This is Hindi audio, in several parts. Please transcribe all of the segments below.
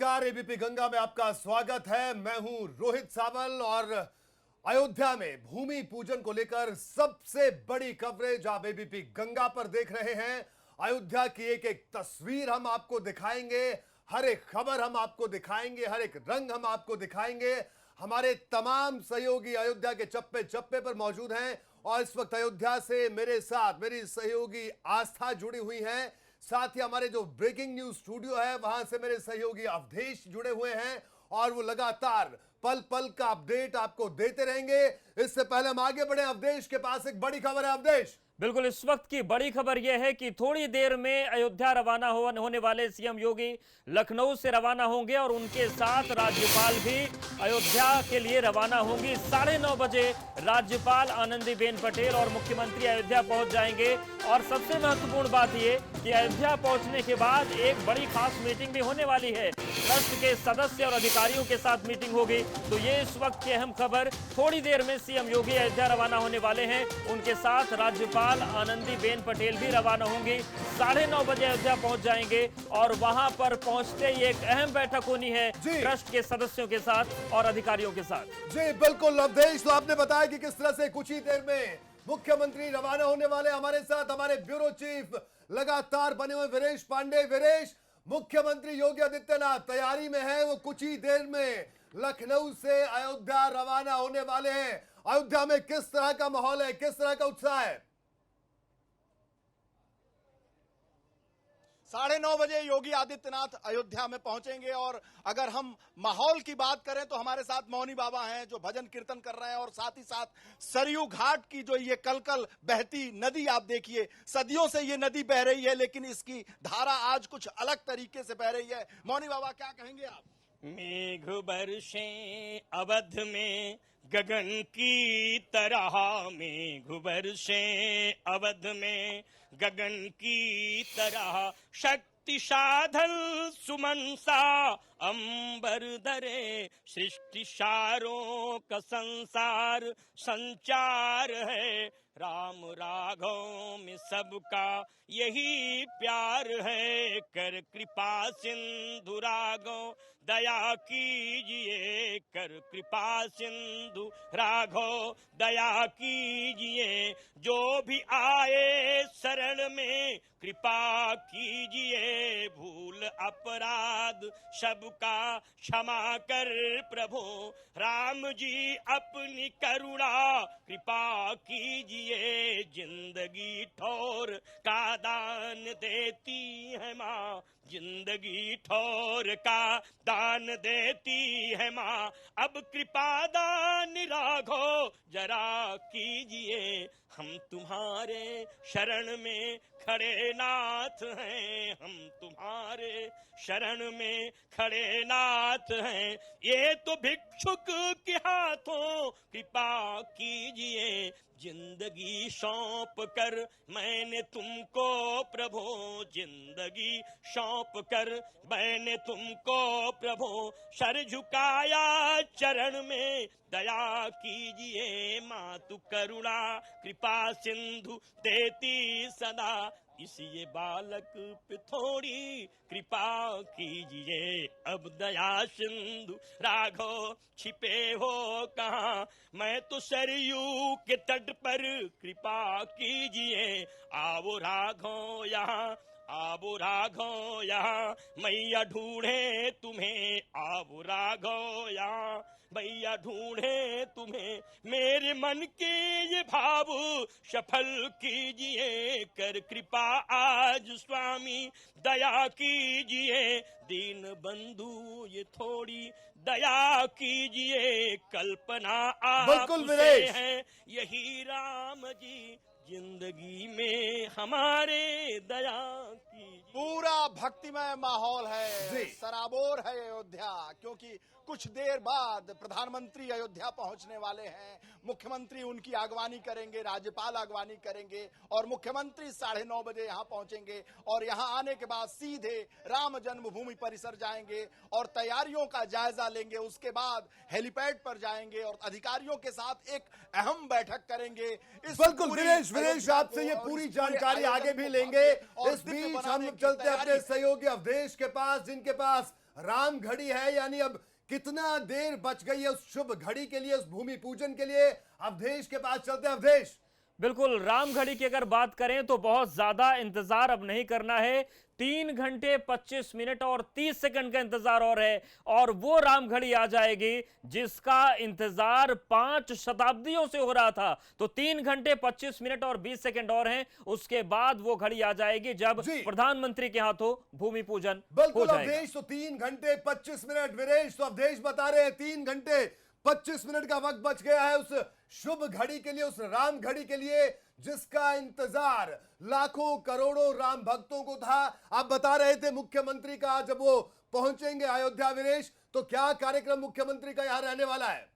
नमस्कार, एबीपी गंगा में आपका स्वागत है। मैं हूं रोहित सावल और अयोध्या में भूमि पूजन को लेकर सबसे बड़ी कवरेज आप एबीपी गंगा पर देख रहे हैं। अयोध्या की एक एक तस्वीर हम आपको दिखाएंगे, हर एक खबर हम आपको दिखाएंगे, हर एक रंग हम आपको दिखाएंगे। हमारे तमाम सहयोगी अयोध्या के चप्पे चप्पे पर मौजूद हैं और इस वक्त अयोध्या से मेरे साथ मेरी सहयोगी आस्था जुड़ी हुई है। साथ ही हमारे जो ब्रेकिंग न्यूज स्टूडियो है वहां से मेरे सहयोगी अवधेश जुड़े हुए हैं और वो लगातार पल पल का अपडेट आपको देते रहेंगे। इससे पहले हम आगे बढ़े, अवधेश के पास एक बड़ी खबर है। अवधेश, बिल्कुल, इस वक्त की बड़ी खबर यह है कि थोड़ी देर में अयोध्या रवाना होने वाले सीएम योगी लखनऊ से रवाना होंगे और उनके साथ राज्यपाल भी अयोध्या के लिए रवाना होंगी। 9:30 बजे राज्यपाल आनंदीबेन पटेल और मुख्यमंत्री अयोध्या पहुंच जाएंगे। और सबसे महत्वपूर्ण बात यह कि अयोध्या पहुंचने के बाद एक बड़ी खास मीटिंग भी होने वाली है। ट्रस्ट के सदस्य और अधिकारियों के साथ मीटिंग होगी। तो ये इस वक्त की अहम खबर। थोड़ी देर में सीएम योगी अयोध्या रवाना होने वाले हैं, उनके साथ राज्यपाल आनंदीबेन पटेल भी रवाना होंगी। 9:30 बजे अयोध्या पहुंच जाएंगे और वहां पर पहुंचते ही एक अहम बैठक होनी है ट्रस्ट के सदस्यों के साथ और अधिकारियों के साथ। जी बिल्कुल अवधेश, तो आपने बताया कि किस तरह से कुछ ही देर में मुख्यमंत्री रवाना होने वाले। हमारे साथ हमारे ब्यूरो चीफ लगातार बने हुए वीरेश पांडे। वीरेश, मुख्यमंत्री योगी आदित्यनाथ तैयारी में है, वो कुछ ही देर में लखनऊ से अयोध्या रवाना होने वाले हैं। अयोध्या में किस तरह का माहौल है, किस तरह का उत्साह है? 9:30 बजे योगी आदित्यनाथ अयोध्या में पहुंचेंगे। और अगर हम माहौल की बात करें तो हमारे साथ मौनी बाबा हैं जो भजन कीर्तन कर रहे हैं, और साथ ही साथ सरयू घाट की जो ये कलकल बहती नदी, आप देखिए सदियों से ये नदी बह रही है, लेकिन इसकी धारा आज कुछ अलग तरीके से बह रही है। मौनी बाबा, क्या कहेंगे आप? मेघ बरसे अवध में गगन की तरह, मेघ बरसे अवध में गगन की तरह, शक्ति साधन सुमन सा अंबर धरे, सृष्टि सारों का संसार संचार है, राम राघव में सबका यही प्यार है, कर कृपा सिंधु राघव दया कीजिए, कर कृपा सिंधु राघव दया कीजिए, जो भी आए शरण में कृपा कीजिए, भूल अपराध सबका क्षमा कर प्रभु, राम जी अपनी करुणा कृपा कीजिए, जिंदगी ठोर का दान देती है माँ, जिंदगी ठोर का दान देती है माँ, अब कृपा दान राघो जरा कीजिए, हम तुम्हारे शरण में खड़े नाथ हैं, हम तुम्हारे शरण में खड़े नाथ हैं, ये तो भिक्षुक के हाथों कृपा कीजिए, जिंदगी सौंप कर मैंने तुमको प्रभु, जिंदगी सौंप कर मैंने तुमको प्रभु, सर झुकाया चरण में दया कीजिए, मातु करुणा कृपा सिंधु देती सदा, इस ये बालक पे थोड़ी कृपा कीजिए, अब दया सिंधु राघव छिपे हो कहाँ, मैं तो सरयू के तट पर कृपा कीजिए, आओ राघव यहाँ, आओ राघव यहाँ, मैया ढूंढे तुम्हें, आओ राघव यहाँ, मैया ढूंढे तुम्हें, मेरे मन के ये भाव सफल कीजिए, कर कृपा आज स्वामी दया कीजिए, दीन बंधु ये थोड़ी दया कीजिए, कल्पना आपसे है यही राम जी, जिंदगी में हमारे दया कीजिए। पूरा भक्तिमय माहौल है, सराबोर है अयोध्या, क्योंकि कुछ देर बाद प्रधानमंत्री अयोध्या पहुंचने वाले हैं। मुख्यमंत्री उनकी आगवानी करेंगे, राज्यपाल आगवानी करेंगे और मुख्यमंत्री 9:30 बजे यहां पहुंचेंगे और यहां आने के बाद सीधे राम जन्मभूमि परिसर जाएंगे और तैयारियों का जायजा लेंगे। उसके बाद हेलीपैड पर जाएंगे और अधिकारियों के साथ एक अहम बैठक करेंगे। बिल्कुल वीरेश, आपसे ये पूरी जानकारी आगे भी लेंगे। इस बीच हम चलते अपने सहयोगी अवधेश के पास, जिनके पास राम घड़ी है, यानी अब कितना देर बच गई है उस शुभ घड़ी के लिए, उस भूमि पूजन के लिए। अवधेश के पास चलते हैं। अवधेश, बिल्कुल, राम घड़ी की अगर बात करें तो बहुत ज्यादा इंतजार अब नहीं करना है। 3 घंटे 25 मिनट और 30 सेकंड का इंतजार और है, और वो राम घड़ी आ जाएगी जिसका इंतजार 5 शताब्दियों से हो रहा था। तो 3 घंटे 25 मिनट और 20 सेकंड और हैं, उसके बाद वो घड़ी आ जाएगी जब प्रधानमंत्री के हाथों भूमि पूजन हो बिल्कुल जाएगा। अवधेश, तो 3 घंटे 25 मिनट। वीरेश, तो अवधेश बता रहे हैं 3 घंटे 25 मिनट का वक्त बच गया है उस शुभ घड़ी के लिए, उस राम घड़ी के लिए जिसका इंतजार लाखों करोड़ों राम भक्तों को था। आप बता रहे थे मुख्यमंत्री का जब वो पहुंचेंगे अयोध्या। वीरेश, तो क्या कार्यक्रम मुख्यमंत्री का यहां रहने वाला है?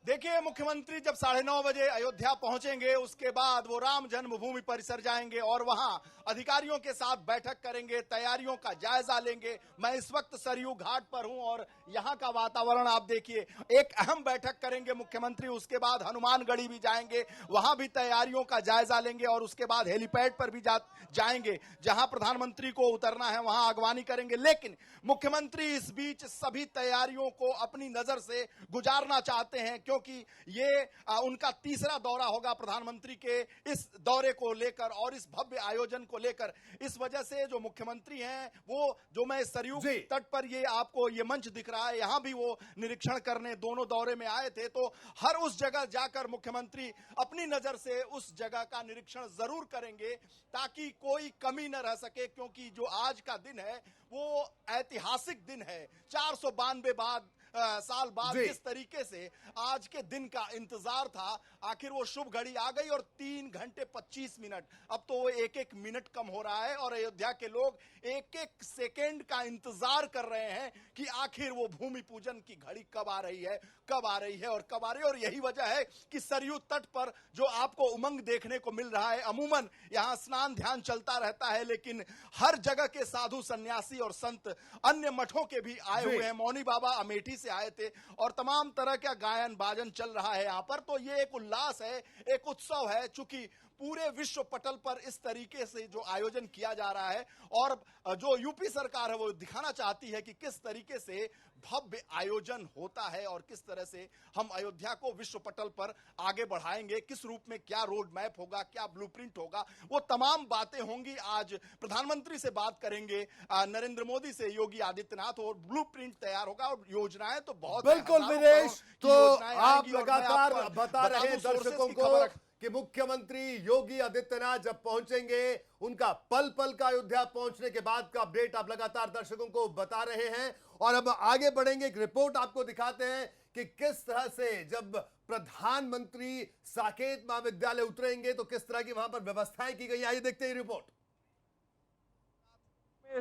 देखिए, मुख्यमंत्री जब 9:30 बजे अयोध्या पहुंचेंगे, उसके बाद वो राम जन्मभूमि परिसर जाएंगे और वहां अधिकारियों के साथ बैठक करेंगे, तैयारियों का जायजा लेंगे। मैं इस वक्त सरयू घाट पर हूं और यहां का वातावरण आप देखिए। एक अहम बैठक करेंगे मुख्यमंत्री, उसके बाद हनुमानगढ़ी भी जाएंगे, वहां भी तैयारियों का जायजा लेंगे और उसके बाद हेलीपैड पर भी जाएंगे जहां प्रधानमंत्री को उतरना है, वहां अगवानी करेंगे। लेकिन मुख्यमंत्री इस बीच सभी तैयारियों को अपनी नजर से गुजारना चाहते हैं, क्योंकि ये उनका तीसरा दौरा होगा प्रधानमंत्री के इस दौरे को लेकर और इस भव्य आयोजन को लेकर। इस वजह से जो मुख्यमंत्री हैं, वो जो मैं सरयू तट पर ये आपको ये मंच दिख रहा है, यहां भी वो निरीक्षण करने दोनों दौरे में आए थे। तो हर उस जगह जाकर मुख्यमंत्री अपनी नजर से उस जगह का निरीक्षण जरूर करेंगे ताकि कोई कमी न रह सके, क्योंकि जो आज का दिन है वो ऐतिहासिक दिन है। 492 साल बाद जिस तरीके से आज के दिन का इंतजार था, आखिर वो शुभ घड़ी आ गई और 3 घंटे 25 मिनट। अब तो वो एक मिनट कम हो रहा है और अयोध्या के लोग एक सेकेंड का इंतजार कर रहे हैं कि आखिर वो भूमि पूजन की घड़ी कब आ रही है, कब आ रही है और कब आ रही है। और यही वजह है कि सरयू तट पर जो आपको उमंग देखने को मिल रहा है, अमूमन यहां स्नान ध्यान चलता रहता है, लेकिन हर जगह के साधु सन्यासी और संत अन्य मठों के भी आए हुए हैं। मौनी बाबा अमेठी से आए थे और तमाम तरह का गायन बाजन चल रहा है यहां पर। तो ये एक उल्लास है, एक उत्सव है, चूंकि पूरे विश्व पटल पर इस तरीके से जो आयोजन किया जा रहा है और जो यूपी सरकार है वो दिखाना चाहती है कि किस तरीके से भव्य आयोजन होता है और किस तरह से हम अयोध्या को विश्व पटल पर आगे बढ़ाएंगे, किस रूप में, क्या रोड मैप होगा, क्या ब्लूप्रिंट होगा, वो तमाम बातें होंगी। आज प्रधानमंत्री से बात करेंगे, नरेंद्र मोदी से योगी आदित्यनाथ, और ब्लूप्रिंट तैयार होगा और योजनाएं तो बहुत। बिल्कुल विदेश, तो आप लगातार बता रहे हैं दर्शकों को कि मुख्यमंत्री योगी आदित्यनाथ जब पहुंचेंगे, उनका पल पल का अयोध्या पहुंचने के बाद का अपडेट आप लगातार दर्शकों को बता रहे हैं। और अब आगे बढ़ेंगे, एक रिपोर्ट आपको दिखाते हैं कि किस तरह से जब प्रधानमंत्री साकेत महाविद्यालय उतरेंगे तो किस तरह की वहां पर व्यवस्थाएं की गई। आइए देखते हैं रिपोर्ट।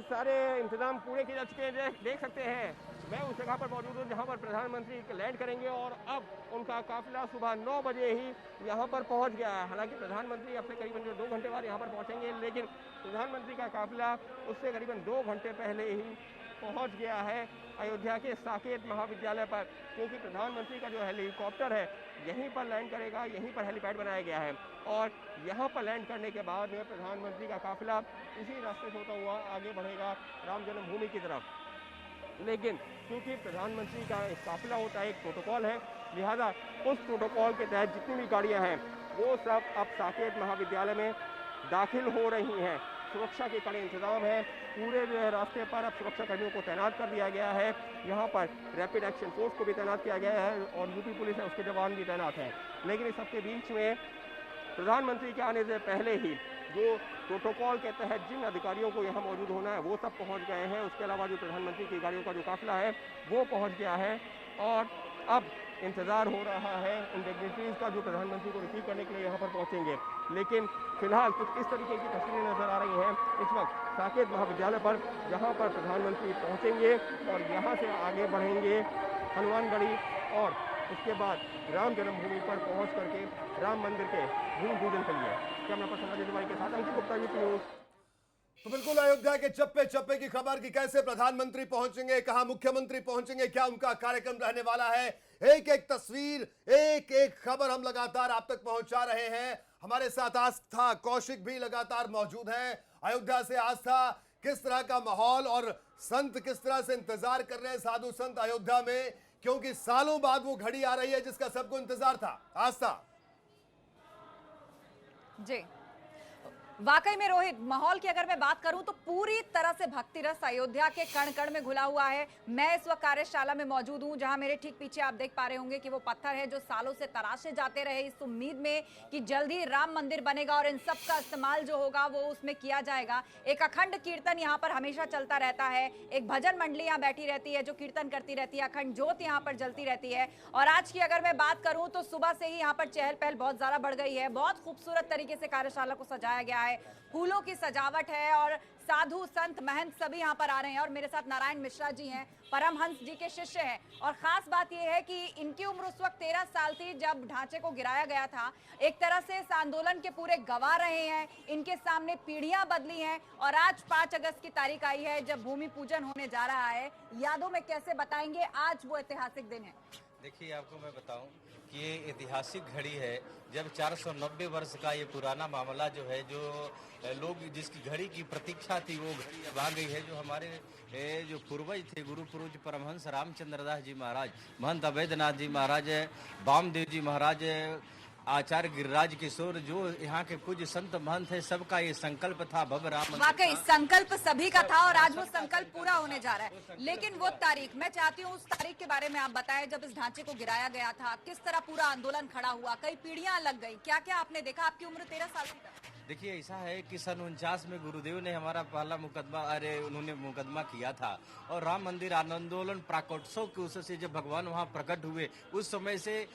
सारे इंतजाम पूरे किए जा चुके हैं, देख सकते हैं। मैं उस जगह पर मौजूद हूँ जहाँ पर प्रधानमंत्री लैंड करेंगे और अब उनका काफिला सुबह 9 बजे ही यहाँ पर पहुँच गया है। हालांकि प्रधानमंत्री अब से करीबन 2 घंटे बाद यहाँ पर पहुँचेंगे, लेकिन प्रधानमंत्री का काफिला उससे करीबन 2 घंटे पहले ही पहुँच गया है अयोध्या के साकेत महाविद्यालय पर, क्योंकि प्रधानमंत्री का जो हेलीकॉप्टर है यहीं पर लैंड करेगा, यहीं पर हेलीपैड बनाया गया है और यहाँ पर लैंड करने के बाद में प्रधानमंत्री का काफिला इसी रास्ते से होता हुआ आगे बढ़ेगा राम जन्मभूमि की तरफ। लेकिन क्योंकि प्रधानमंत्री का एक काफिला होता है, एक प्रोटोकॉल है, लिहाजा उस प्रोटोकॉल के तहत जितनी भी गाड़ियाँ हैं वो सब अब साकेत महाविद्यालय में दाखिल हो रही हैं। सुरक्षा के कड़े इंतजाम है, पूरे जो है रास्ते पर अब सुरक्षा कर्मियों को तैनात कर दिया गया है। यहाँ पर रैपिड एक्शन फोर्स को भी तैनात किया गया है और यूपी पुलिस है उसके जवान भी तैनात हैं। लेकिन इस सबके बीच में प्रधानमंत्री के आने से पहले ही जो प्रोटोकॉल के तहत जिन अधिकारियों को यहाँ मौजूद होना है वो सब पहुँच गए हैं। उसके अलावा जो प्रधानमंत्री की गाड़ियों का जो काफिला है वो पहुँच गया है और अब इंतज़ार हो रहा है उन डिग्निटरीज का जो प्रधानमंत्री को रिसीव करने के लिए यहाँ पर पहुँचेंगे। लेकिन फिलहाल कुछ इस तरीके की तस्वीरें नजर आ रही हैं इस वक्त साकेत महाविद्यालय पर, जहाँ पर प्रधानमंत्री पहुँचेंगे और यहाँ से आगे बढ़ेंगे हनुमानगढ़ी और उसके बाद राम जन्मभूमि पर पहुँच करके राम मंदिर के भूमि पूजन के लिए। कैमरा पर्सन अजय तिवारी के साथ अंकित गुप्ता, यूपी न्यूज़। तो बिल्कुल अयोध्या के चप्पे चप्पे की खबर कि कैसे प्रधानमंत्री पहुंचेंगे, कहां मुख्यमंत्री पहुंचेंगे, क्या उनका कार्यक्रम रहने वाला है, एक एक तस्वीर, एक एक खबर हम लगातार आप तक पहुंचा रहे हैं। हमारे साथ आस्था कौशिक भी लगातार मौजूद हैं अयोध्या से आस्था, किस तरह का माहौल और संत किस तरह से इंतजार कर रहे हैं साधु संत अयोध्या में, क्योंकि सालों बाद वो घड़ी आ रही है जिसका सबको इंतजार था। आस्था जी, वाकई में रोहित, माहौल की अगर मैं बात करूं तो पूरी तरह से भक्ति रस अयोध्या के कण कण में घुला हुआ है। मैं इस वक्त कार्यशाला में मौजूद हूं, जहां मेरे ठीक पीछे आप देख पा रहे होंगे कि वो पत्थर है जो सालों से तराशे जाते रहे इस उम्मीद में कि जल्दी राम मंदिर बनेगा और इन सब का इस्तेमाल जो होगा वो उसमें किया जाएगा। एक अखंड कीर्तन यहाँ पर हमेशा चलता रहता है, एक भजन मंडली यहाँ बैठी रहती है जो कीर्तन करती रहती है, अखंड ज्योत यहाँ पर जलती रहती है। और आज की अगर मैं बात करूं तो सुबह से ही यहाँ पर चहल पहल बहुत ज्यादा बढ़ गई है। बहुत खूबसूरत तरीके से कार्यशाला को सजाया गया है, फूलों की सजावट है और साधु संत महंत सभी यहाँ पर आ रहे हैं। और मेरे साथ नारायण मिश्रा जी हैं, परमहंस जी के शिष्य हैं। और खास बात यह है कि इनकी उम्र उस वक्त 13 साल थी जब ढांचे को गिराया गया था। एक तरह से इस आंदोलन के पूरे गवाह रहे हैं, इनके सामने पीढ़ियां बदली हैं और आज 5 अगस्त की तारीख आई है जब भूमि पूजन होने जा रहा है। यादों में कैसे बताएंगे आज वो ऐतिहासिक दिन है? देखिए, आपको मैं बताऊं कि ये ऐतिहासिक घड़ी है जब 490 वर्ष का ये पुराना मामला जो है, जो लोग जिसकी घड़ी की प्रतीक्षा थी वो घड़ी अब आ गई है। जो हमारे जो पूर्वज थे, गुरु पूज्य परमहंस रामचंद्र दास जी महाराज, महंत अवैधनाथ जी महाराज, वामदेव जी महाराज, आचार्य गिरिराज किशोर, जो यहाँ के पूज्य संत महंत है, सबका ये संकल्प था भव्य राम मंदिर। वाकई संकल्प सभी का था और आज वो संकल्प पूरा होने जा रहा है। लेकिन वो तारीख, मैं चाहती हूँ उस तारीख के बारे में आप बताएं जब इस ढांचे को गिराया गया था, किस तरह पूरा आंदोलन खड़ा हुआ, कई पीढ़ियां लग गई, क्या क्या आपने देखा? आपकी उम्र 13 साल की थी। देखिए, ऐसा है कि सन 49 में गुरुदेव ने हमारा पहला उन्होंने मुकदमा किया था और राम मंदिर आंदोलन प्राकोत्सव के उससे जब भगवान वहाँ प्रकट हुए उस समय से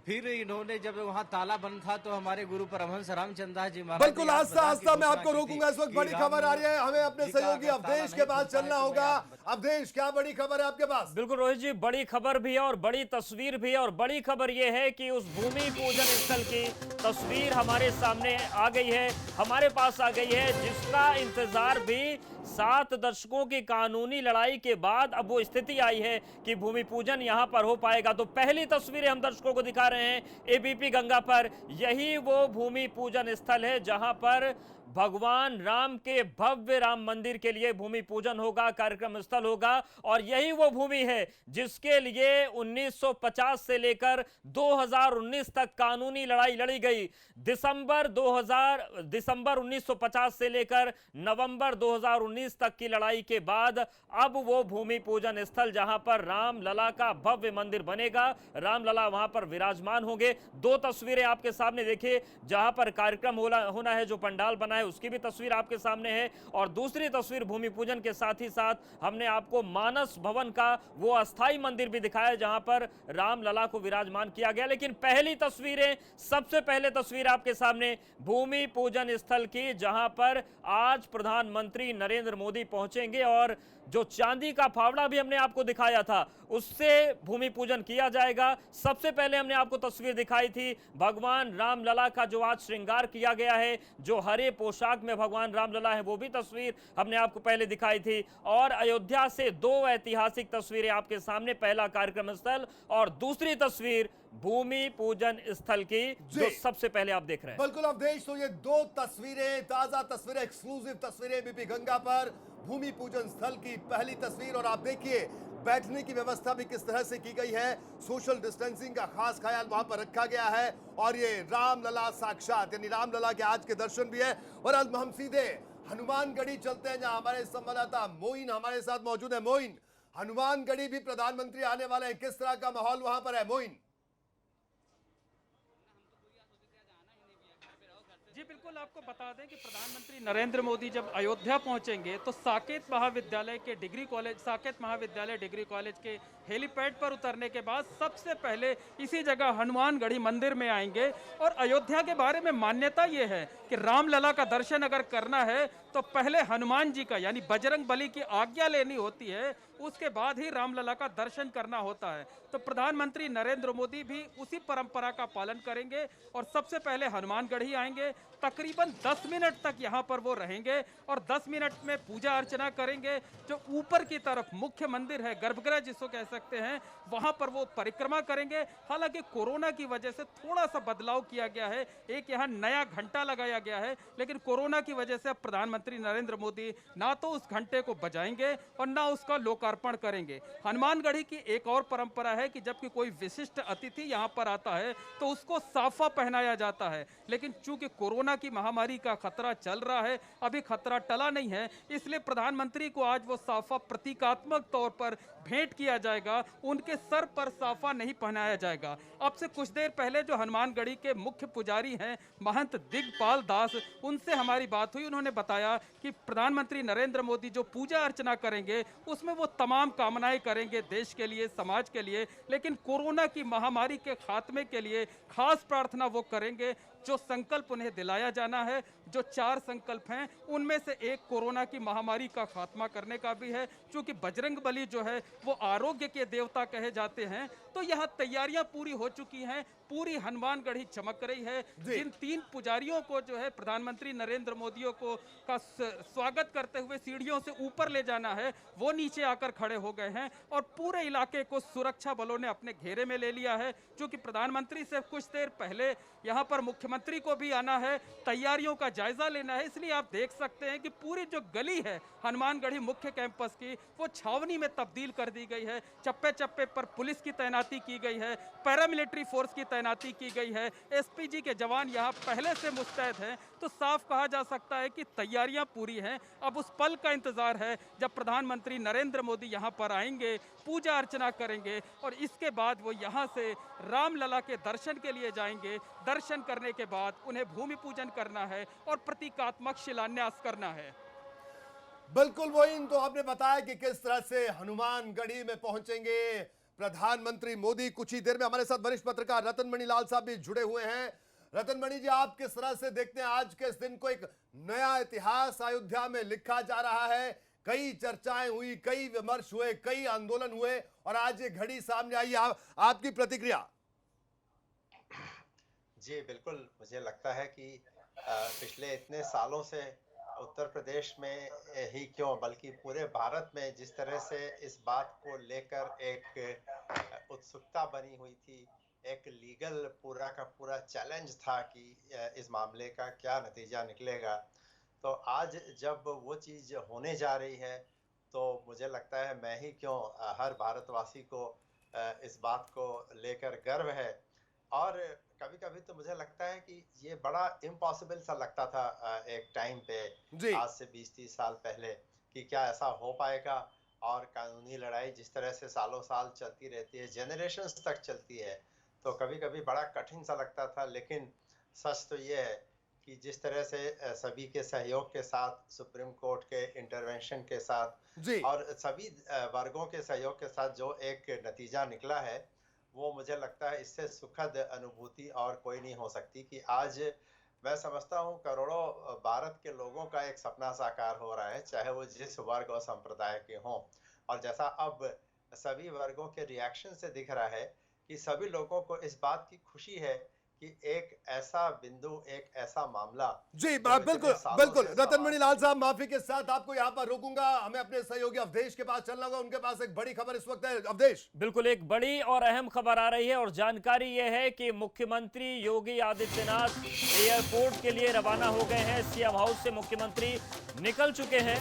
फिर इन्होंने जब वहाँ ताला बंद था तो हमारे गुरु परमहंस रामचंद्र दास जी महाराज, बिल्कुल आस्था मैं आपको रोकूंगा। इस वक्त बड़ी खबर आ रही है, हमें अपने सहयोगी अवधेश के पास चलना होगा। अवधेश, क्या बड़ी खबर है आपके पास? बिल्कुल रोहित जी, बड़ी खबर भी है और बड़ी तस्वीर भी है। और बड़ी खबर यह है कि उस भूमि पूजन स्थल की तस्वीर हमारे सामने आ गई है, हमारे पास आ गई है, जिसका इंतजार भी 7 दशकों की कानूनी लड़ाई के बाद अब वो स्थिति आई है कि भूमि पूजन यहां पर हो पाएगा। तो पहली तस्वीरें हम दर्शकों को दिखा रहे हैं एबीपी गंगा पर। यही वो भूमि पूजन स्थल है जहां पर भगवान राम के भव्य राम मंदिर के लिए भूमि पूजन होगा, कार्यक्रम स्थल होगा। और यही वो भूमि है जिसके लिए 1950 से लेकर 2019 तक कानूनी लड़ाई लड़ी गई। दिसंबर 1950 से लेकर नवंबर 2019 तक की लड़ाई के बाद अब वो भूमि पूजन स्थल जहां पर राम लला का भव्य मंदिर बनेगा, राम लला वहां पर विराजमान होंगे। 2 तस्वीरें आपके सामने देखिए, जहां पर कार्यक्रम होना है, जो पंडाल बना है उसकी भी तस्वीर आपके सामने है। और दूसरी तस्वीर भूमि पूजन के साथ ही साथ हमने आपको मानस भवन का वो अस्थाई मंदिर भी दिखाया जहां पर राम लला को विराजमान किया गया। लेकिन पहली तस्वीरें, सबसे पहले तस्वीर आपके सामने भूमि पूजन स्थल की, जहां पर आज प्रधानमंत्री नरेंद्र मोदी पहुंचेंगे और जो चांदी का फावड़ा भी हमने आपको दिखाया था उससे भूमि पूजन किया जाएगा। सबसे पहले हमने आपको तस्वीर दिखाई थी भगवान राम लला का जो आज श्रृंगार किया गया है, जो हरे पोशाक में भगवान राम लला है, वो भी तस्वीर हमने आपको पहले दिखाई थी। और अयोध्या से 2 ऐतिहासिक तस्वीरें आपके सामने, पहला कार्यक्रम स्थल और दूसरी तस्वीर भूमि पूजन स्थल की, जो सबसे पहले आप देख रहे हैं। बिल्कुल अवधेश, तो ये 2 तस्वीरें, ताजा तस्वीरें, एक्सक्लूसिव तस्वीरें एबीपी गंगा पर, भूमि पूजन स्थल की पहली तस्वीर। और आप देखिए बैठने की व्यवस्था भी किस तरह से की गई है, सोशल डिस्टेंसिंग का खास ख्याल वहां पर रखा गया है। और ये रामलला साक्षात यानी रामलला के आज के दर्शन भी है। और अब हम सीधे हनुमानगढ़ी चलते हैं, जहां हमारे संवाददाता मोइन हमारे साथ मौजूद है। मोइन, हनुमानगढ़ी भी प्रधानमंत्री आने वाले हैं, किस तरह का माहौल वहां पर है? मोइन जी बिल्कुल, आपको बता दें कि प्रधानमंत्री नरेंद्र मोदी जब अयोध्या पहुंचेंगे तो साकेत महाविद्यालय डिग्री कॉलेज के हेलीपैड पर उतरने के बाद सबसे पहले इसी जगह हनुमानगढ़ी मंदिर में आएंगे। और अयोध्या के बारे में मान्यता ये है कि रामलला का दर्शन अगर करना है तो पहले हनुमान जी का यानी बजरंग बली की आज्ञा लेनी होती है, उसके बाद ही रामलला का दर्शन करना होता है। तो प्रधानमंत्री नरेंद्र मोदी भी उसी परंपरा का पालन करेंगे और सबसे पहले हनुमानगढ़ी आएंगे। तकरीबन 10 मिनट तक यहाँ पर वो रहेंगे और 10 मिनट में पूजा अर्चना करेंगे। जो ऊपर की तरफ मुख्य मंदिर है, गर्भगृह जिसको कह सकते हैं, वहां पर वो परिक्रमा करेंगे। हालांकि कोरोना की वजह से थोड़ा सा बदलाव किया गया है, एक यहाँ नया घंटा लगाया गया है, लेकिन कोरोना की वजह से अब प्रधानमंत्री नरेंद्र मोदी ना तो उस घंटे को बजाएंगे और ना उसका लोकार्पण करेंगे। हनुमानगढ़ी की एक और परंपरा है कि जब कोई विशिष्ट अतिथि यहाँ पर आता है तो उसको साफा पहनाया जाता है, लेकिन चूंकि कोरोना की महामारी का खतरा चल रहा है, अभी खतरा टला नहीं है, इसलिए प्रधानमंत्री को आज वो साफा प्रतीकात्मक तौर पर भेंट किया जाएगा, उनके सर पर साफा नहीं पहनाया जाएगा। अब से कुछ देर पहले जो हनुमानगढ़ी के मुख्य पुजारी हैं महंत दिगपाल दास, उनसे हमारी बात हुई। उन्होंने बताया कि प्रधानमंत्री नरेंद्र मोदी जो पूजा अर्चना करेंगे उसमें वो तमाम कामनाएं करेंगे देश के लिए, समाज के लिए, लेकिन कोरोना की महामारी के खात्मे के लिए खास प्रार्थना वो करेंगे। जो संकल्प उन्हें दिलाया जाना है, जो 4 संकल्प हैं, उनमें से एक कोरोना की महामारी का खात्मा करने का भी है। क्योंकि बजरंग बली जो है वो आरोग्य के देवता कहे जाते हैं, तो यहाँ तैयारियां पूरी हो चुकी हैं, पूरी हनुमानगढ़ी चमक रही है। जिन 3 पुजारियों को जो है प्रधानमंत्री नरेंद्र मोदी को का स्वागत करते हुए सीढ़ियों से ऊपर ले जाना है, वो नीचे आकर खड़े हो गए हैं और पूरे इलाके को सुरक्षा बलों ने अपने घेरे में ले लिया है। क्योंकि प्रधानमंत्री से कुछ देर पहले यहाँ पर मुख्यमंत्री को भी आना है, तैयारियों का जायजा लेना है, इसलिए आप देख सकते हैं कि पूरी जो गली है हनुमानगढ़ी मुख्य कैंपस की, वो छावनी में तब्दील कर दी गई है। चप्पे चप्पे पर पुलिस की तैनाती की गई है, पैरामिलिट्री फोर्स की तैनाती की गई है, एसपीजी के जवान यहाँ पहले से मुस्तैद हैं। तो साफ कहा जा सकता है कि तैयारियां पूरी हैं। अब उस पल का इंतजार है जब प्रधानमंत्री नरेंद्र मोदी यहाँ पर आएंगे, पूजा अर्चना करेंगे और इसके बाद वो यहाँ से रामलला के दर्शन के लिए जाएंगे। दर्शन करने के बाद उन्हें भूमि पूजन करना है और प्रतीकात्मक शिलान्यास करना है। बिल्कुल वही तो आपने बताया कि किस तरह से हनुमानगढ़ी में पहुंचेंगे प्रधानमंत्री मोदी। कुछ ही देर में हमारे साथ वरिष्ठ पत्रकार रतन मणि लाल साहब भी जुड़े हुए हैं। रतन मणि जी, आप किस तरह से देखते हैं आज के इस दिन को? एक नया इतिहास अयोध्या में लिखा जा रहा है, कई चर्चाएं हुई, कई विमर्श हुए, कई आंदोलन हुए और आज ये घड़ी सामने आई। आपकी प्रतिक्रिया? जी बिल्कुल, मुझे लगता है कि पिछले इतने सालों से उत्तर प्रदेश में ही क्यों बल्कि पूरे भारत में जिस तरह से इस बात को लेकर एक उत्सुकता बनी हुई थी, एक लीगल पूरा का पूरा चैलेंज था कि इस मामले का क्या नतीजा निकलेगा। तो आज जब वो चीज़ होने जा रही है तो मुझे लगता है मैं ही क्यों हर भारतवासी को इस बात को लेकर गर्व है। और कभी कभी तो मुझे लगता है कि ये बड़ा इम्पॉसिबल सा लगता था एक टाइम पे, आज से 20-30 साल पहले, कि क्या ऐसा हो पाएगा। और कानूनी लड़ाई जिस तरह से सालों साल चलती रहती है, जनरेशन्स तक चलती है, तो कभी कभी बड़ा कठिन सा लगता था। लेकिन सच तो ये है कि जिस तरह से सभी के सहयोग के साथ, सुप्रीम कोर्ट के इंटरवेंशन के साथ और सभी वर्गों के सहयोग के साथ जो एक नतीजा निकला है, वो मुझे लगता है इससे सुखद अनुभूति और कोई नहीं हो सकती। कि आज मैं समझता हूँ करोड़ों भारत के लोगों का एक सपना साकार हो रहा है, चाहे वो जिस वर्ग और संप्रदाय के हों। और जैसा अब सभी वर्गों के रिएक्शन से दिख रहा है कि सभी लोगों को इस बात की खुशी है कि एक ऐसा बिंदु, एक ऐसा मामला। जी बिल्कुल बिल्कुल। रतन मणि लाल साहब, माफी के साथ आपको यहाँ पर रोकूंगा, हमें अपने सहयोगी अवधेश के पास चलना होगा, उनके पास एक बड़ी खबर इस वक्त है। अवधेश। बिल्कुल, एक बड़ी और अहम खबर आ रही है और जानकारी यह है कि मुख्यमंत्री योगी आदित्यनाथ एयरपोर्ट के लिए रवाना हो गए हैं। सीएम हाउस से मुख्यमंत्री निकल चुके हैं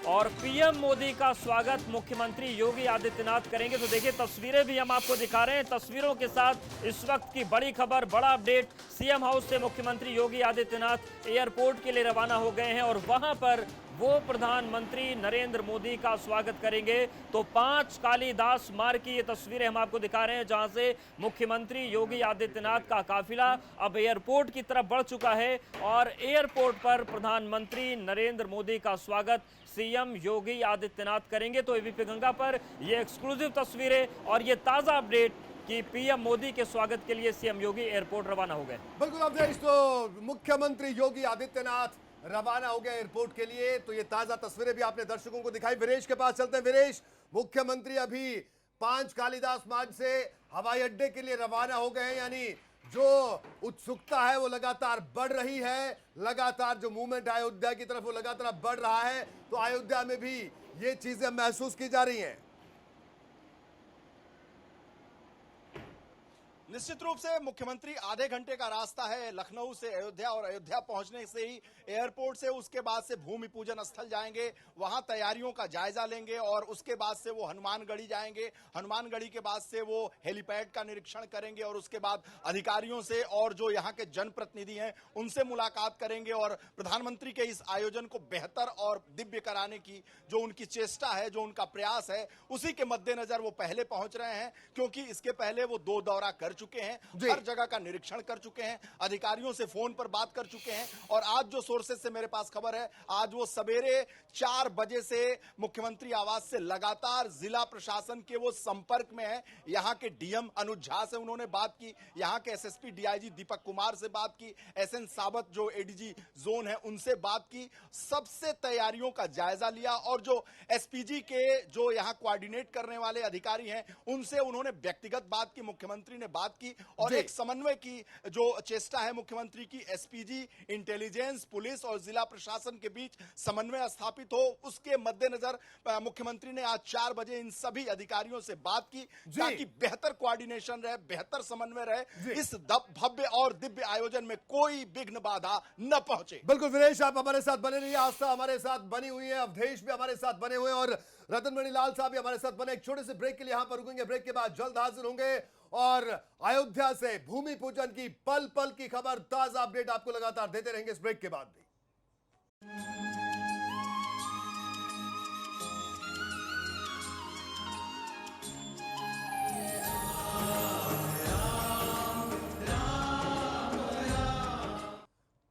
और पीएम मोदी का स्वागत मुख्यमंत्री योगी आदित्यनाथ करेंगे। तो देखिए, तस्वीरें भी हम आपको दिखा रहे हैं। तस्वीरों के साथ इस वक्त की बड़ी खबर, बड़ा अपडेट। सीएम हाउस से मुख्यमंत्री योगी आदित्यनाथ एयरपोर्ट के लिए रवाना हो गए हैं और वहां पर वो प्रधानमंत्री नरेंद्र मोदी का स्वागत करेंगे। तो 5 कालीदास मार्ग की ये तस्वीरें हम आपको दिखा रहे हैं, जहां से मुख्यमंत्री योगी आदित्यनाथ का काफिला अब एयरपोर्ट की तरफ बढ़ चुका है और एयरपोर्ट पर प्रधानमंत्री नरेंद्र मोदी का स्वागत सीएम योगी आदित्यनाथ करेंगे। तो एबीपी गंगा पर ये एक्सक्लूसिव तस्वीरें और ये ताजा अपडेट कि पीएम मोदी के स्वागत के लिए सीएम योगी एयरपोर्ट रवाना हो गए। बिल्कुल अवधेश, तो मुख्यमंत्री योगी आदित्यनाथ रवाना हो गए एयरपोर्ट के लिए। तो ये ताजा तस्वीरें भी आपने दर्शकों को दिखाई। वीरेश के पास चलते हैं। वीरेश, मुख्यमंत्री अभी 5 कालीदास मार्ग से हवाई अड्डे के लिए रवाना हो गए हैं, यानी जो उत्सुकता है वो लगातार बढ़ रही है, लगातार जो मूवमेंट है अयोध्या की तरफ वो लगातार बढ़ रहा है। तो अयोध्या में भी ये चीजें महसूस की जा रही हैं। निश्चित रूप से मुख्यमंत्री आधे घंटे का रास्ता है लखनऊ से अयोध्या, और अयोध्या पहुंचने से ही एयरपोर्ट से उसके बाद से भूमि पूजन स्थल जाएंगे, वहां तैयारियों का जायजा लेंगे और उसके बाद से वो हनुमानगढ़ी जाएंगे। हनुमानगढ़ी के बाद से वो हेलीपैड का निरीक्षण करेंगे और उसके बाद अधिकारियों से और जो यहाँ के जनप्रतिनिधि हैं उनसे मुलाकात करेंगे और प्रधानमंत्री के इस आयोजन को बेहतर और दिव्य कराने की जो उनकी चेष्टा है, जो उनका प्रयास है, उसी के मद्देनजर वो पहले पहुंच रहे हैं। क्योंकि इसके पहले वो 2 दौरा कर चुके हैं, हर जगह का निरीक्षण कर चुके हैं, अधिकारियों से फोन पर बात कर चुके हैं। और आज जो सोर्सेस से मेरे पास खबर है, आज वो सवेरे 4 बजे से मुख्यमंत्री आवास से लगातार जिला प्रशासन के वो संपर्क में है। यहाँ के डीएम अनुज झा से उन्होंने बात की, यहाँ के एसएसपी डीआईजी दीपक कुमार से बात की, एसएन सावत जो एडीजी जोन है उनसे बात की, सबसे तैयारियों का जायजा लिया। और जो एसपीजी के जो यहाँ कोऑर्डिनेट करने वाले अधिकारी हैं उनसे उन्होंने व्यक्तिगत बात की, मुख्यमंत्री ने बात की और एक समन्वय की जो चेष्टा है मुख्यमंत्री की, एसपीजी, इंटेलिजेंस, पुलिस और जिला प्रशासन के बीच समन्वय स्थापित हो, उसके मद्देनजर मुख्यमंत्री ने आज 4 बजे इन सभी अधिकारियों से बात की ताकि बेहतर कोऑर्डिनेशन रहे, बेहतर समन्वय रहे, इस भव्य और दिव्य आयोजन में कोई विघ्न बाधा न पहुंचे। बिल्कुल विनेश, आप हमारे साथ बने रहिए, आस्था हमारे साथ बनी हुई है, अवधेश भी हमारे साथ बने हुए हैं और रतनमणि लाल साहब भी हमारे साथ बने। एक छोटे से ब्रेक के लिए यहां पर रुकेंगे, ब्रेक के बाद जल्द हाजिर होंगे और अयोध्या से भूमि पूजन की पल पल की खबर, ताजा अपडेट आपको लगातार देते रहेंगे इस ब्रेक के बाद भी।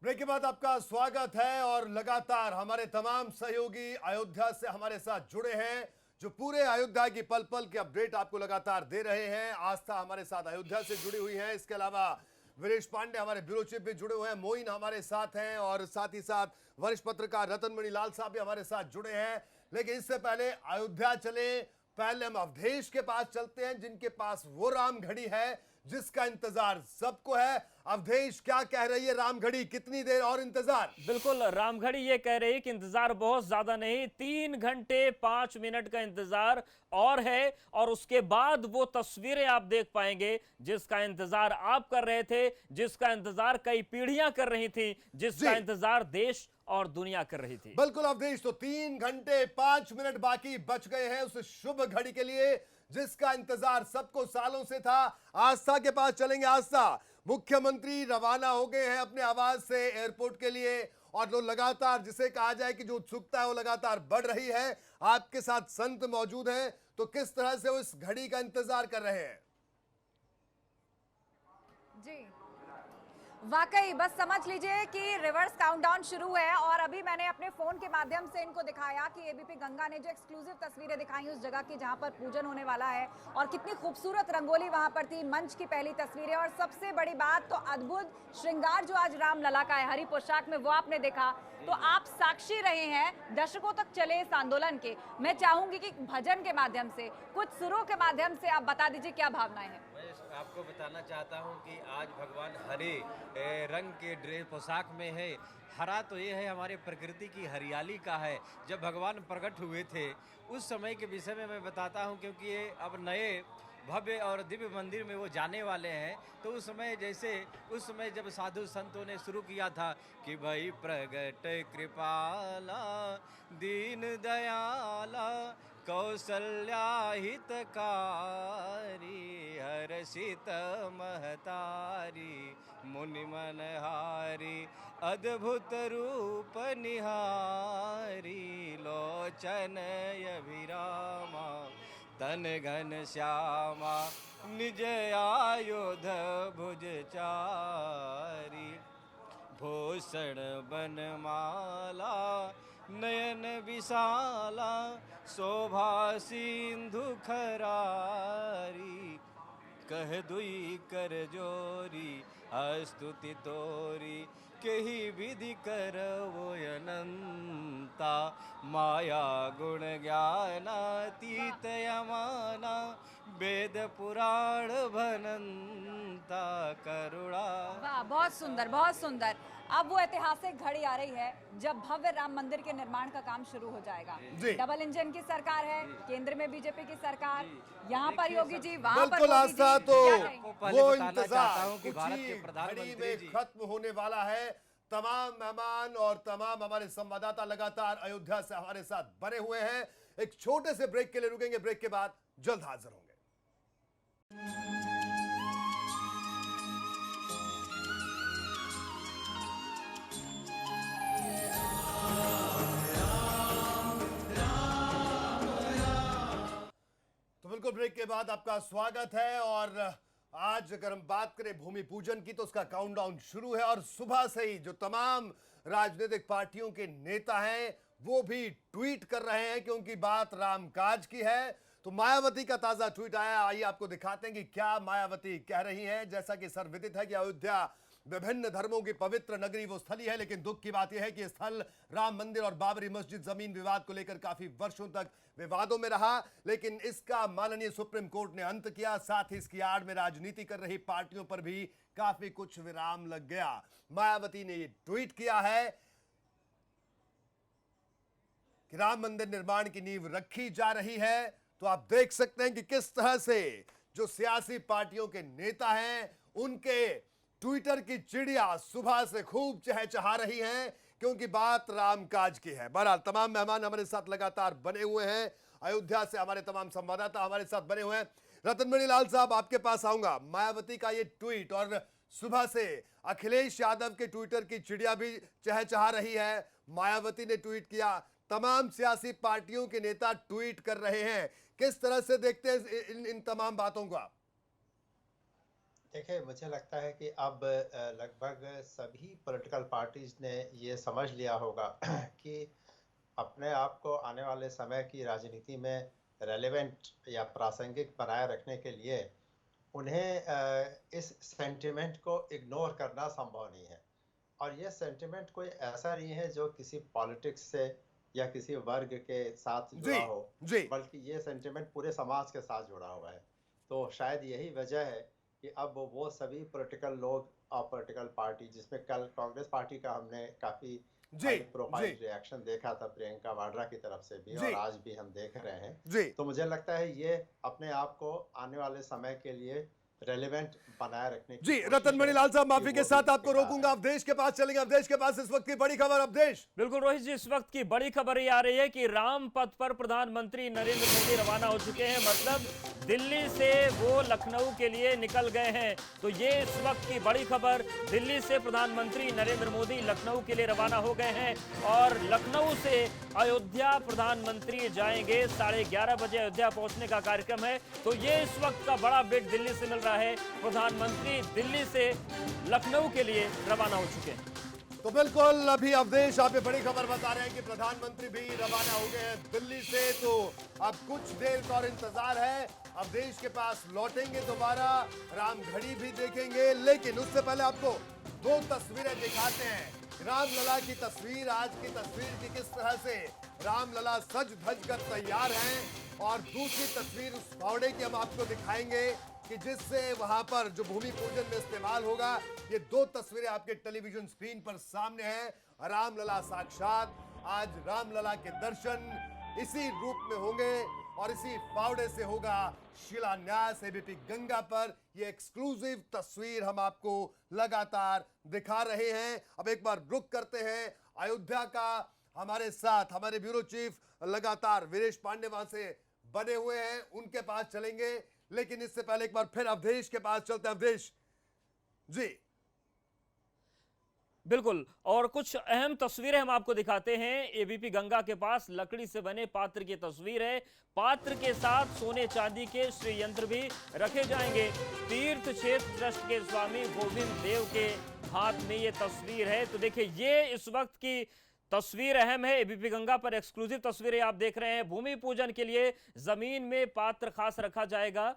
ब्रेक के बाद आपका स्वागत है और लगातार हमारे तमाम सहयोगी अयोध्या से हमारे साथ जुड़े हैं, जो पूरे अयोध्या की पल पल की अपडेट आपको लगातार दे रहे हैं। आस्था हमारे साथ अयोध्या से जुड़ी हुई है, इसके अलावा वीरेश पांडे हमारे ब्यूरो चीफ भी जुड़े हुए हैं, मोइन हमारे साथ हैं और साथ ही साथ वरिष्ठ पत्रकार रतनमणि लाल साहब भी हमारे साथ जुड़े हैं। लेकिन इससे पहले अयोध्या चले, पहले हम अवधेश के पास चलते हैं जिनके पास वो राम घड़ी है जिसका इंतजार सबको है। अवधेश, क्या कह रही है राम घड़ी, कितनी देर और इंतजार? बिल्कुल, राम घड़ी ये कह रही है कि इंतजार बहुत ज्यादा नहीं, 3 घंटे 5 मिनट का इंतजार और है और उसके बाद वो तस्वीरें आप देख पाएंगे जिसका इंतजार आप कर रहे थे, जिसका इंतजार कई पीढ़ियां कर रही थी, जिसका इंतजार देश और दुनिया कर रही थी। बिल्कुल अवधेश, तो 3 घंटे 5 मिनट बाकी बच गए हैं उस शुभ घड़ी के लिए जिसका इंतजार सबको सालों से था। आस्था के पास चलेंगे। आस्था, मुख्यमंत्री रवाना हो गए हैं अपने आवास से एयरपोर्ट के लिए और जो लगातार जिसे कहा जाए कि जो उत्सुकता है वो लगातार बढ़ रही है। आपके साथ संत मौजूद हैं, तो किस तरह से वो इस घड़ी का इंतजार कर रहे हैं? जी वाकई बस समझ लीजिए कि रिवर्स काउंटडाउन शुरू है और अभी मैंने अपने फोन के माध्यम से इनको दिखाया कि एबीपी गंगा ने जो एक्सक्लूसिव तस्वीरें दिखाई उस जगह की जहां पर पूजन होने वाला है और कितनी खूबसूरत रंगोली वहां पर थी, मंच की पहली तस्वीरें और सबसे बड़ी बात तो अद्भुत श्रृंगार जो आज रामलला का है हरी पोशाक में, वो आपने देखा। तो आप साक्षी रहे हैं दशकों तक चले इस आंदोलन के। मैं चाहूंगी कि भजन के माध्यम से, कुछ सुरों के माध्यम से आप बता दीजिए क्या भावनाएं हैं। मैं आपको बताना चाहता हूं कि आज भगवान हरे रंग के ड्रेस पोशाक में है। हरा तो ये है हमारे प्रकृति की हरियाली का है। जब भगवान प्रकट हुए थे उस समय के विषय में मैं बताता हूं, क्योंकि ये अब नए भव्य और दिव्य मंदिर में वो जाने वाले हैं। तो उस समय जैसे उस समय जब साधु संतों ने शुरू किया था कि भाई प्रगट कृपाला दीन दयाला कौशल्या हितकारी हर्षित महतारी मुनि मनहारी अद्भुत रूप निहारी लोचन अभिरामा तन घन श्यामा निज आयुध भुज चारी भूषण बनमाला नयन विशाला शोभा सिंधु खरारी कह दुई कर जोरी स्तुति तोरी केहि विधि कर वो अनंता माया गुण ज्ञानातीत यमाना वेद पुराण भनंता करुणा। वाह, बहुत सुंदर, बहुत सुंदर। अब वो ऐतिहासिक घड़ी आ रही है जब भव्य राम मंदिर के निर्माण का काम शुरू हो जाएगा। डबल इंजन की सरकार है, केंद्र में बीजेपी की सरकार, यहाँ पर योगी जी, वहाँ पर बिल्कुल मोदी जी। आस्था तो क्या कहेंगे? वो इंतजार कुछ ही घड़ी में खत्म होने वाला है। तमाम मेहमान और तमाम हमारे संवाददाता लगातार अयोध्या से हमारे साथ बने हुए हैं। एक छोटे से ब्रेक के लिए रुकेंगे, ब्रेक के बाद जल्द हाजिर होंगे। तो बिल्कुल ब्रेक के बाद आपका स्वागत है। और आज अगर हम बात करें भूमि पूजन की तो उसका काउंटडाउन शुरू है और सुबह से ही जो तमाम राजनीतिक पार्टियों के नेता हैं वो भी ट्वीट कर रहे हैं क्योंकि बात रामकाज की है। तो मायावती का ताजा ट्वीट आया, आइए आपको दिखाते हैं कि क्या मायावती कह रही हैं। जैसा कि सर्वविदित है कि अयोध्या विभिन्न धर्मों की पवित्र नगरी वो स्थली है, लेकिन दुख की बात यह है कि स्थल राम मंदिर और बाबरी मस्जिद जमीन विवाद को लेकर काफी वर्षों तक विवादों में रहा, लेकिन इसका माननीय सुप्रीम कोर्ट ने अंत किया। साथ ही इसकी आड़ में राजनीति कर रही पार्टियों पर भी काफी कुछ विराम लग गया। मायावती ने ये ट्वीट किया है कि राम मंदिर निर्माण की नींव रखी जा रही है। तो आप देख सकते हैं कि किस तरह से जो सियासी पार्टियों के नेता हैं उनके ट्विटर की चिड़िया सुबह से खूब चहचहा रही हैं क्योंकि बात रामकाज की है। बहरहाल तमाम मेहमान हमारे साथ लगातार बने हुए हैं, अयोध्या से हमारे तमाम संवाददाता हमारे साथ बने हुए हैं। रतनमणि लाल साहब, आपके पास आऊंगा। मायावती का ये ट्वीट और सुबह से अखिलेश यादव के ट्विटर की चिड़िया भी चहचहा रही है। मायावती ने ट्वीट किया, तमाम सियासी पार्टियों के नेता ट्वीट कर रहे हैं। किस तरह से देखते हैं इन तमाम बातों को आप? देखिए, मुझे लगता है कि अब लगभग सभी पॉलिटिकल पार्टीज ने ये समझ लिया होगा कि अपने आप को आने वाले समय की राजनीति में रेलेवेंट या प्रासंगिक बनाए रखने के लिए उन्हें इस सेंटिमेंट को इग्नोर करना संभव नहीं है। और ये सेंटिमेंट कोई ऐसा नहीं है जो किसी पॉलिटिक्स से या किसी वर्ग के साथ जुड़ा हो, बल्कि ये सेंटिमेंट पूरे समाज के साथ जुड़ा हुआ है। तो शायद यही वजह है कि अब वो सभी पॉलिटिकल लोग और पॉलिटिकल पार्टी, जिसमें कल कांग्रेस पार्टी का हमने काफी प्रोफाइल रिएक्शन देखा था प्रियंका वाड्रा की तरफ से भी, और आज भी हम देख रहे हैं। तो मुझे लगता है ये अपने आप को आने वाले समय के लिए रेलेवेंट बनाए रखने की। जी रतनमणि लाल साहब, माफी के साथ आपको रोकूंगा, अवधेश के पास चलेंगे। अवधेश के पास इस वक्त की बड़ी खबर। अवधेश। बिल्कुल रोहित जी, इस वक्त की बड़ी खबर ये आ रही है कि राम पथ पर प्रधानमंत्री नरेंद्र मोदी रवाना हो चुके हैं। मतलब दिल्ली से वो लखनऊ के लिए निकल गए हैं। तो ये इस वक्त की बड़ी खबर, दिल्ली से प्रधानमंत्री नरेंद्र मोदी लखनऊ के लिए रवाना हो गए हैं और लखनऊ से अयोध्या प्रधानमंत्री जाएंगे। 11:30 बजे अयोध्या पहुंचने का कार्यक्रम है। तो ये इस वक्त का बड़ा अपडेट दिल्ली से मिल रहा है। प्रधानमंत्री दिल्ली से लखनऊ के लिए रवाना हो चुके हैं। तो बिल्कुल अभी अवधेश आप बड़ी खबर बता रहे हैं कि प्रधानमंत्री भी रवाना हो गए हैं दिल्ली से। तो अब कुछ देर का और इंतजार है, अवधेश के पास लौटेंगे दोबारा, राम घड़ी भी देखेंगे, लेकिन उससे पहले आपको दो तस्वीरें दिखाते हैं। रामलला की तस्वीर, आज की तस्वीर की किस तरह से रामलला सज धज कर तैयार हैं, और दूसरी तस्वीर उस फावड़े की हम आपको दिखाएंगे कि जिससे वहां पर जो भूमि पूजन में इस्तेमाल होगा। ये दो तस्वीरें आपके टेलीविजन स्क्रीन पर सामने हैं। रामलला साक्षात, आज रामलला के दर्शन इसी रूप में होंगे और इसी फावड़े से होगा शिलान्यास एबीपी गंगा पर। ये एक्सक्लूसिव तस्वीर हम आपको लगातार दिखा रहे हैं। अब एक बार रुक करते हैं अयोध्या का। हमारे साथ हमारे ब्यूरो चीफ लगातार वीरेश पांडे वहां से बने हुए हैं, उनके पास चलेंगे, लेकिन इससे पहले एक बार फिर अवधेश के पास चलते हैं। अवधेश जी। बिल्कुल, और कुछ अहम तस्वीरें हम आपको दिखाते हैं। एबीपी गंगा के पास लकड़ी से बने पात्र की तस्वीर है। पात्र के साथ सोने चांदी के श्री यंत्र भी रखे जाएंगे। तीर्थ क्षेत्र ट्रस्ट के स्वामी गोविंद देव के हाथ में ये तस्वीर है। तो देखिए, ये इस वक्त की तस्वीर अहम है। एबीपी गंगा पर एक्सक्लूसिव तस्वीरें आप देख रहे हैं। भूमि पूजन के लिए जमीन में पात्र खास रखा जाएगा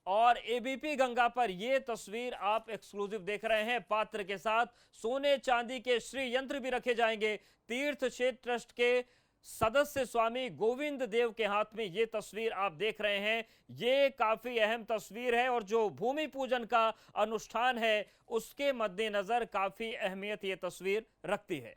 और एबीपी गंगा पर यह तस्वीर आप एक्सक्लूसिव देख रहे हैं। पात्र के साथ सोने चांदी के श्री यंत्र भी रखे जाएंगे। तीर्थ क्षेत्र ट्रस्ट के सदस्य स्वामी गोविंद देव के हाथ में ये तस्वीर आप देख रहे हैं। ये काफी अहम तस्वीर है और जो भूमि पूजन का अनुष्ठान है उसके मद्देनजर काफी अहमियत ये तस्वीर रखती है।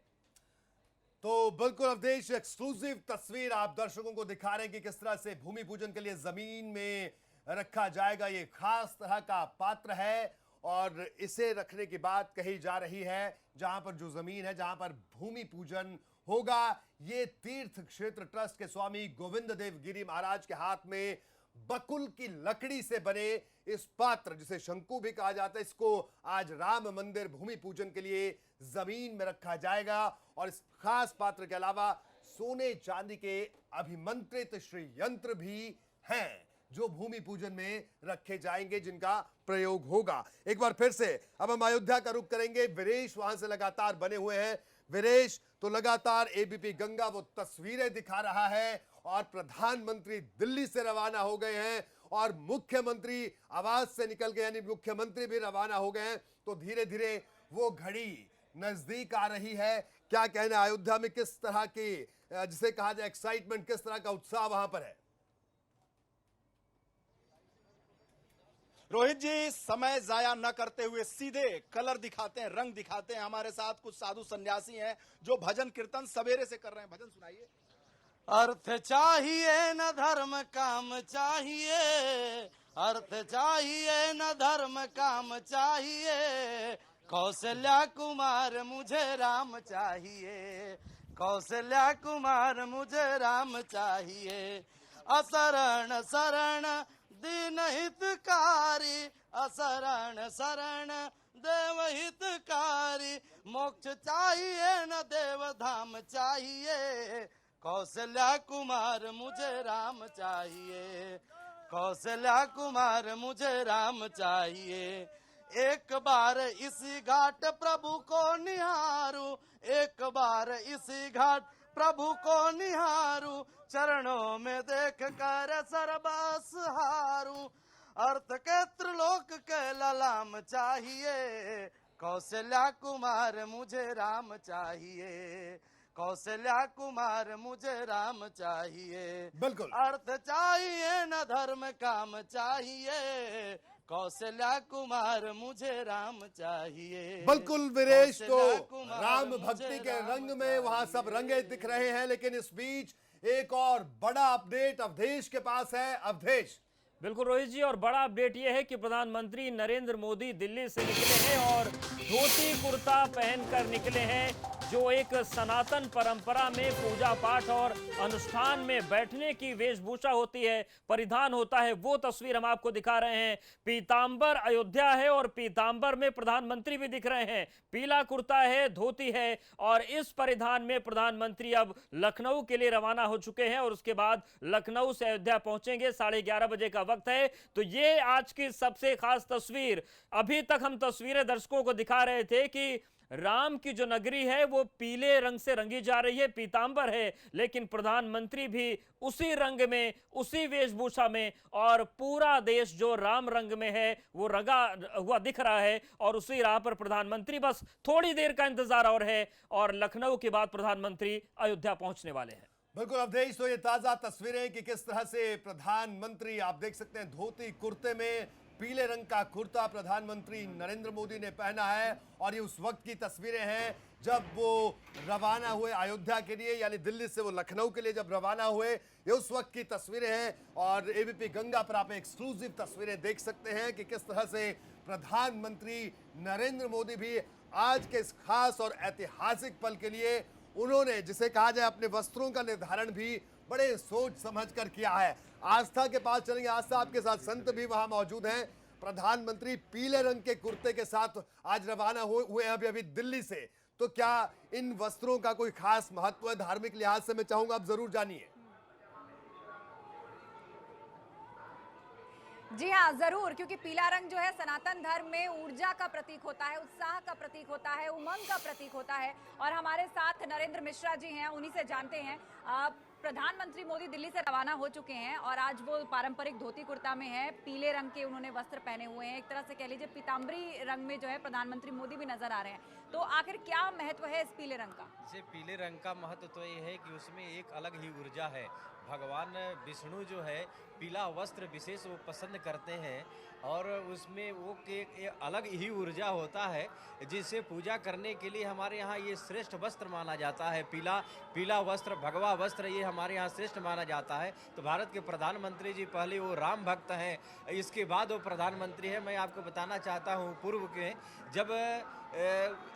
तो बिल्कुल अवधेश, एक्सक्लूसिव तस्वीर आप दर्शकों को दिखा रहे हैं कि किस तरह से भूमि पूजन के लिए जमीन में रखा जाएगा। ये खास तरह का पात्र है और इसे रखने की बात कही जा रही है। जहां पर जो जमीन है, जहां पर भूमि पूजन होगा, ये तीर्थ क्षेत्र ट्रस्ट के स्वामी गोविंद देव गिरी महाराज के हाथ में बकुल की लकड़ी से बने इस पात्र, जिसे शंकु भी कहा जाता है, इसको आज राम मंदिर भूमि पूजन के लिए जमीन में रखा जाएगा। और इस खास पात्र के अलावा सोने चांदी के अभिमंत्रित श्री यंत्र भी हैं जो भूमि पूजन में रखे जाएंगे, जिनका प्रयोग होगा। एक बार फिर से अब हम अयोध्या का रुख करेंगे। वीरेश वहां से लगातार बने हुए हैं। वीरेश, तो लगातार एबीपी गंगा वो तस्वीरें दिखा रहा है और प्रधानमंत्री दिल्ली से रवाना हो गए हैं और मुख्यमंत्री आवास से निकल गए, यानी मुख्यमंत्री भी रवाना हो गए हैं। तो धीरे धीरे वो घड़ी नजदीक आ रही है। क्या कहना है अयोध्या में, किस तरह की जिसे कहा जाए एक्साइटमेंट, किस तरह का उत्साह वहां पर है? रोहित जी, समय जाया न करते हुए सीधे कलर दिखाते हैं, रंग दिखाते हैं। हमारे साथ कुछ साधु सन्यासी हैं जो भजन कीर्तन सवेरे से कर रहे हैं। भजन सुनाइए। अर्थ चाहिए न धर्म काम चाहिए, अर्थ चाहिए न धर्म काम चाहिए, कौशल्या कुमार मुझे राम चाहिए, कौशल्या कुमार मुझे राम चाहिए। असरण शरण दीन हितकारी, असरण शरण देव हितकारी, मोक्ष चाहिए न देव धाम चाहिए, कौशल्या कुमार मुझे राम चाहिए, कौशल्या कुमार मुझे राम चाहिए। एक बार इसी घाट प्रभु को निहारू, एक बार इसी घाट प्रभु को निहारू, चरणों में देख कर सर्वस हारू, अर्थ के त्रिलोक के ललाम चाहिए, कौशल्या कुमार मुझे राम चाहिए, कौशल्या कुमार मुझे राम चाहिए। बिल्कुल, अर्थ चाहिए न धर्म काम चाहिए, कौशल्या कुमार मुझे राम चाहिए। बिल्कुल वीरेश, तो राम भक्ति के रंग में वहां सब रंगे दिख रहे हैं। लेकिन इस बीच एक और बड़ा अपडेट अवधेश के पास है। अवधेश। बिल्कुल रोहित जी, और बड़ा अपडेट यह है कि प्रधानमंत्री नरेंद्र मोदी दिल्ली से निकले हैं और धोती कुर्ता पहनकर निकले हैं, जो एक सनातन परंपरा में पूजा पाठ और अनुष्ठान में बैठने की वेशभूषा होती है, परिधान होता है, वो तस्वीर हम आपको दिखा रहे हैं। पीतांबर अयोध्या है और पीतांबर में प्रधानमंत्री भी दिख रहे हैं। पीला कुर्ता है, धोती है और इस परिधान में प्रधानमंत्री अब लखनऊ के लिए रवाना हो चुके हैं और उसके बाद लखनऊ से अयोध्या पहुंचेंगे। 11:30 बजे का वक्त है। तो ये आज की सबसे खास तस्वीर। अभी तक हम तस्वीरें दर्शकों को दिखा रहे थे कि राम की जो नगरी है वो पीले रंग से रंगी जा रही है, पीतांबर है, लेकिन प्रधानमंत्री भी उसी रंग में, उसी वेशभूषा में, और पूरा देश जो राम रंग में है वो रंगा हुआ दिख रहा है। और उसी राह पर प्रधानमंत्री, बस थोड़ी देर का इंतजार और है और लखनऊ के बाद प्रधानमंत्री अयोध्या पहुंचने वाले हैं। बिल्कुल अवधेश, तो ये ताजा तस्वीरें कि किस तरह से प्रधानमंत्री, आप देख सकते हैं धोती कुर्ते में, पीले रंग का कुर्ता प्रधानमंत्री नरेंद्र मोदी ने पहना है। और ये उस वक्त की तस्वीरें हैं जब वो रवाना हुए अयोध्या के लिए, यानी दिल्ली से वो लखनऊ के लिए जब रवाना हुए, ये उस वक्त की तस्वीरें हैं। और एबीपी गंगा पर आप एक्सक्लूसिव तस्वीरें देख सकते हैं कि किस तरह से प्रधानमंत्री नरेंद्र मोदी भी आज के इस खास और ऐतिहासिक पल के लिए, उन्होंने जिसे कहा जाए अपने वस्त्रों का निर्धारण भी बड़े सोच समझ कर किया है। आस्था के पास चलेंगे, आस्था आपके साथ संत भी वहां मौजूद हैं। प्रधानमंत्री पीले रंग के कुर्ते के साथ आज रवाना हुए हैं अभी दिल्ली से। तो क्या इन वस्त्रों का कोई खास महत्व है धार्मिक लिहाज से? मैं चाहूंगा आप जरूर जानिए। जी हाँ, जरूर, क्योंकि पीला रंग जो है सनातन धर्म में ऊर्जा का प्रतीक होता है, उत्साह का प्रतीक होता है, उमंग का प्रतीक होता है। और हमारे साथ नरेंद्र मिश्रा जी हैं, उन्हीं से जानते हैं। प्रधानमंत्री मोदी दिल्ली से रवाना हो चुके हैं और आज वो पारंपरिक धोती कुर्ता में है, पीले रंग के उन्होंने वस्त्र पहने हुए हैं, एक तरह से कह लीजिए पीताम्बरी रंग में जो है प्रधानमंत्री मोदी भी नजर आ रहे हैं। तो आखिर क्या महत्व है इस पीले रंग का? इसे पीले रंग का महत्व तो ये है कि उसमें एक अलग ही ऊर्जा है। भगवान विष्णु जो है पीला वस्त्र विशेष वो पसंद करते हैं और उसमें वो एक अलग ही ऊर्जा होता है जिसे पूजा करने के लिए हमारे यहाँ ये श्रेष्ठ वस्त्र माना जाता है। पीला वस्त्र, भगवा वस्त्र, ये हमारे यहाँ श्रेष्ठ माना जाता है। तो भारत के प्रधानमंत्री जी पहले वो राम भक्त हैं, इसके बाद वो प्रधानमंत्री है। मैं आपको बताना चाहता हूँ, पूर्व के जब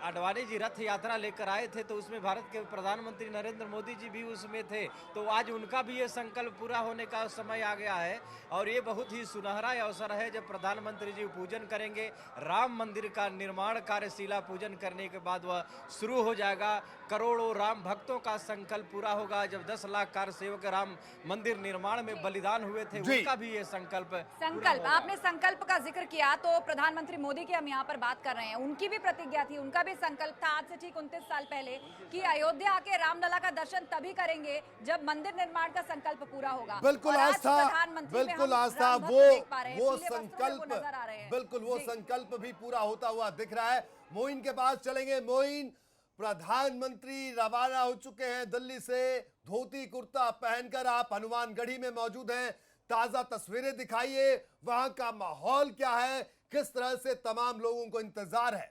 आडवाणी जी रथ यात्रा लेकर आए थे तो उसमें भारत के प्रधानमंत्री नरेंद्र मोदी जी भी उसमें थे। तो आज उनका भी ये संकल्प पूरा होने का समय आ गया है और ये बहुत ही सुनहरा अवसर है जब प्रधानमंत्री जी पूजन करेंगे। राम मंदिर का निर्माण कार्य शिला पूजन करने के बाद वह शुरू हो जाएगा। करोड़ों राम भक्तों का संकल्प पूरा होगा। जब 10 लाख कार सेवक राम मंदिर निर्माण में बलिदान हुए थे, उनका भी ये संकल्प आपने संकल्प का जिक्र किया तो प्रधानमंत्री मोदी की हम यहाँ पर बात कर रहे हैं। उनकी भी प्रतिज्ञा थी, उनका भी संकल्प था आज से ठीक 29 साल पहले कि अयोध्या आके रामलला का दर्शन तभी करेंगे जब मंदिर निर्माण का संकल्प पूरा होगा। बिल्कुल आस्था, बिल्कुल आस्था, वो संकल्प, बिल्कुल वो संकल्प भी पूरा होता हुआ दिख रहा है। मोइन के पास चलेंगे। मोइन, प्रधानमंत्री रवाना हो चुके हैं दिल्ली से, धोती कुर्ता पहनकर आप हनुमानगढ़ी में मौजूद हैं। ताजा तस्वीरें दिखाइए, वहां का माहौल क्या है, किस तरह से तमाम लोगों को इंतजार है?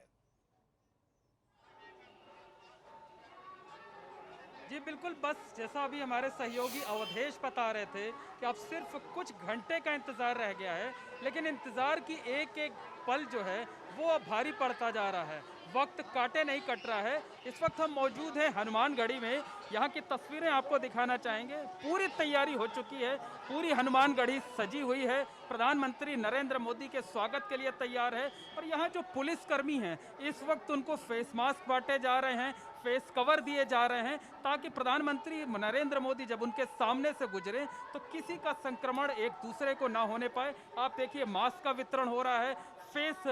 जी बिल्कुल, बस जैसा अभी हमारे सहयोगी अवधेश बता रहे थे कि अब सिर्फ कुछ घंटे का इंतजार रह गया है, लेकिन इंतजार की एक एक पल जो है वो अब भारी पड़ता जा रहा है। वक्त काटे नहीं कट रहा है। इस वक्त हम मौजूद हैं हनुमानगढ़ी में। यहाँ की तस्वीरें आपको दिखाना चाहेंगे। पूरी तैयारी हो चुकी है, पूरी हनुमानगढ़ी सजी हुई है। प्रधानमंत्री नरेंद्र मोदी के स्वागत के लिए तैयार है और यहाँ जो पुलिसकर्मी हैं इस वक्त उनको फेस मास्क बांटे जा रहे हैं, फेस कवर दिए जा रहे हैं ताकि प्रधानमंत्री नरेंद्र मोदी जब उनके सामने से गुजरे तो किसी का संक्रमण एक दूसरे को ना होने पाए। आप देखिए मास्क का वितरण हो रहा है, फेस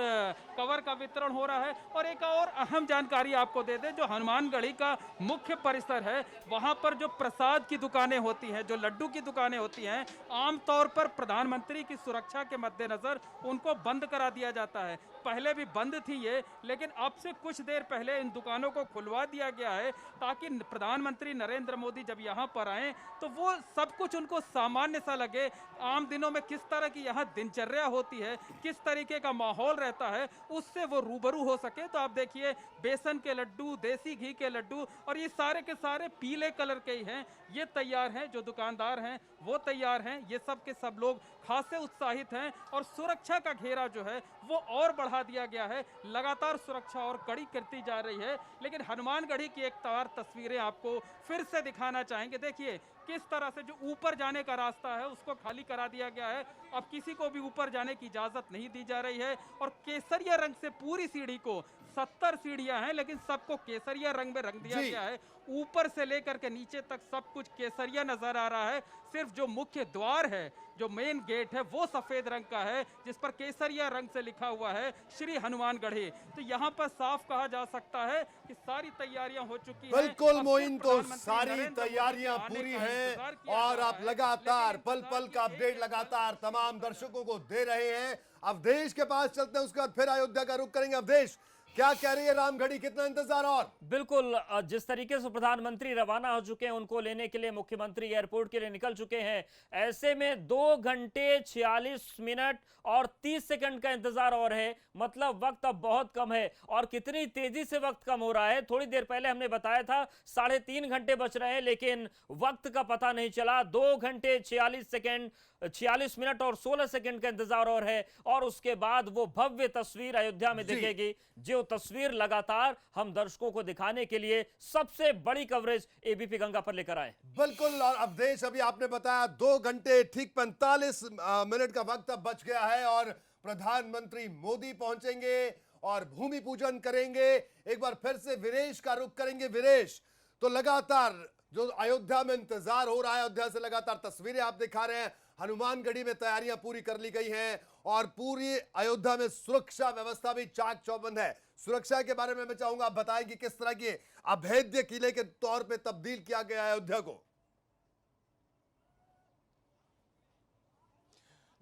कवर का वितरण हो रहा है। और एक और अहम जानकारी आपको दे दें, जो हनुमानगढ़ी का मुख्य परिसर है वहां पर जो प्रसाद की दुकानें होती हैं, जो लड्डू की दुकानें होती हैं, आमतौर पर प्रधानमंत्री की सुरक्षा के मद्देनजर उनको बंद करा दिया जाता है। पहले भी बंद थी ये, लेकिन अब से कुछ देर पहले इन दुकानों को खुलवा दिया गया है ताकि प्रधानमंत्री नरेंद्र मोदी जब यहाँ पर आए तो वो सब कुछ उनको सामान्य सा लगे। आम दिनों में किस तरह की यहाँ दिनचर्या होती है, किस तरीके का माहौल रहता है, उससे वो रूबरू हो सके। तो आप देखिए बेसन के लड्डू, देसी घी के लड्डू, और ये सारे के सारे पीले कलर के ही हैं। ये तैयार हैं, जो दुकानदार हैं वो तैयार हैं, ये सब के सब लोग खासे उत्साहित हैं। और सुरक्षा का घेरा जो है वो और बढ़ा दिया गया है, लगातार सुरक्षा और कड़ी करती जा रही है। लेकिन हनुमानगढ़ी की एक तार तस्वीरें आपको फिर से दिखाना चाहेंगे। देखिए किस तरह से जो ऊपर जाने का रास्ता है उसको खाली करा दिया गया है। अब किसी को भी ऊपर जाने की इजाजत नहीं दी जा रही है। और केसरिया रंग से पूरी सीढ़ी को, 70 सीढ़ियां हैं लेकिन सबको केसरिया रंग में रंग दिया गया है। ऊपर से लेकर के नीचे तक सब कुछ केसरिया नजर आ रहा है। सिर्फ जो मुख्य द्वार है, जो मेन गेट है, वो सफेद रंग का है जिस पर केसरिया रंग से लिखा हुआ है श्री हनुमानगढ़ी। तो यहाँ पर साफ कहा जा सकता है कि सारी तैयारियां हो चुकी हैं। बिल्कुल मोइन, तो सारी तैयारियां पूरी हैं और आप लगातार पल पल का अपडेट लगातार तमाम दर्शकों को दे रहे हैं। अवधेश के पास चलते हैं, उसके बाद फिर अयोध्या का रुख करेंगे। अवधेश, क्या कह रही है रामगढ़ी, कितना इंतजार? और बिल्कुल जिस तरीके से प्रधानमंत्री रवाना हो चुके हैं, उनको लेने के लिए मुख्यमंत्री एयरपोर्ट के लिए निकल चुके हैं। ऐसे में 2 घंटे 46 मिनट और 30 सेकंड का इंतजार और है। मतलब वक्त अब बहुत कम है। और कितनी तेजी से वक्त कम हो रहा है, थोड़ी देर पहले हमने बताया था 3.5 घंटे बच रहे हैं, लेकिन वक्त का पता नहीं चला। 2 घंटे 46 मिनट और 16 सेकंड का इंतजार और है। और उसके बाद वो भव्य तस्वीर अयोध्या में दिखेगी, जो तस्वीर लगातार हम दर्शकों को दिखाने के लिए सबसे बड़ी कवरेज एबीपी गंगा पर लेकर आए। बिल्कुल। और अवधेश, अभी आपने बताया 2 घंटे ठीक 45 मिनट का वक्त अब बच गया है और प्रधानमंत्री मोदी पहुंचेंगे और भूमि पूजन करेंगे। एक बार फिर से वीरेश का रुख करेंगे। वीरेश, तो लगातार जो अयोध्या में इंतजार हो रहा है, अयोध्या से लगातार तस्वीरें आप दिखा रहे हैं। हनुमानगढ़ी में तैयारियां पूरी कर ली गई हैं और पूरी अयोध्या में सुरक्षा व्यवस्था भी चाक चौबंद है। सुरक्षा के बारे में मैं चाहूंगा आप बताएं कि किस तरह के अभेद्य किले के तौर पे तब्दील किया गया है अयोध्या को।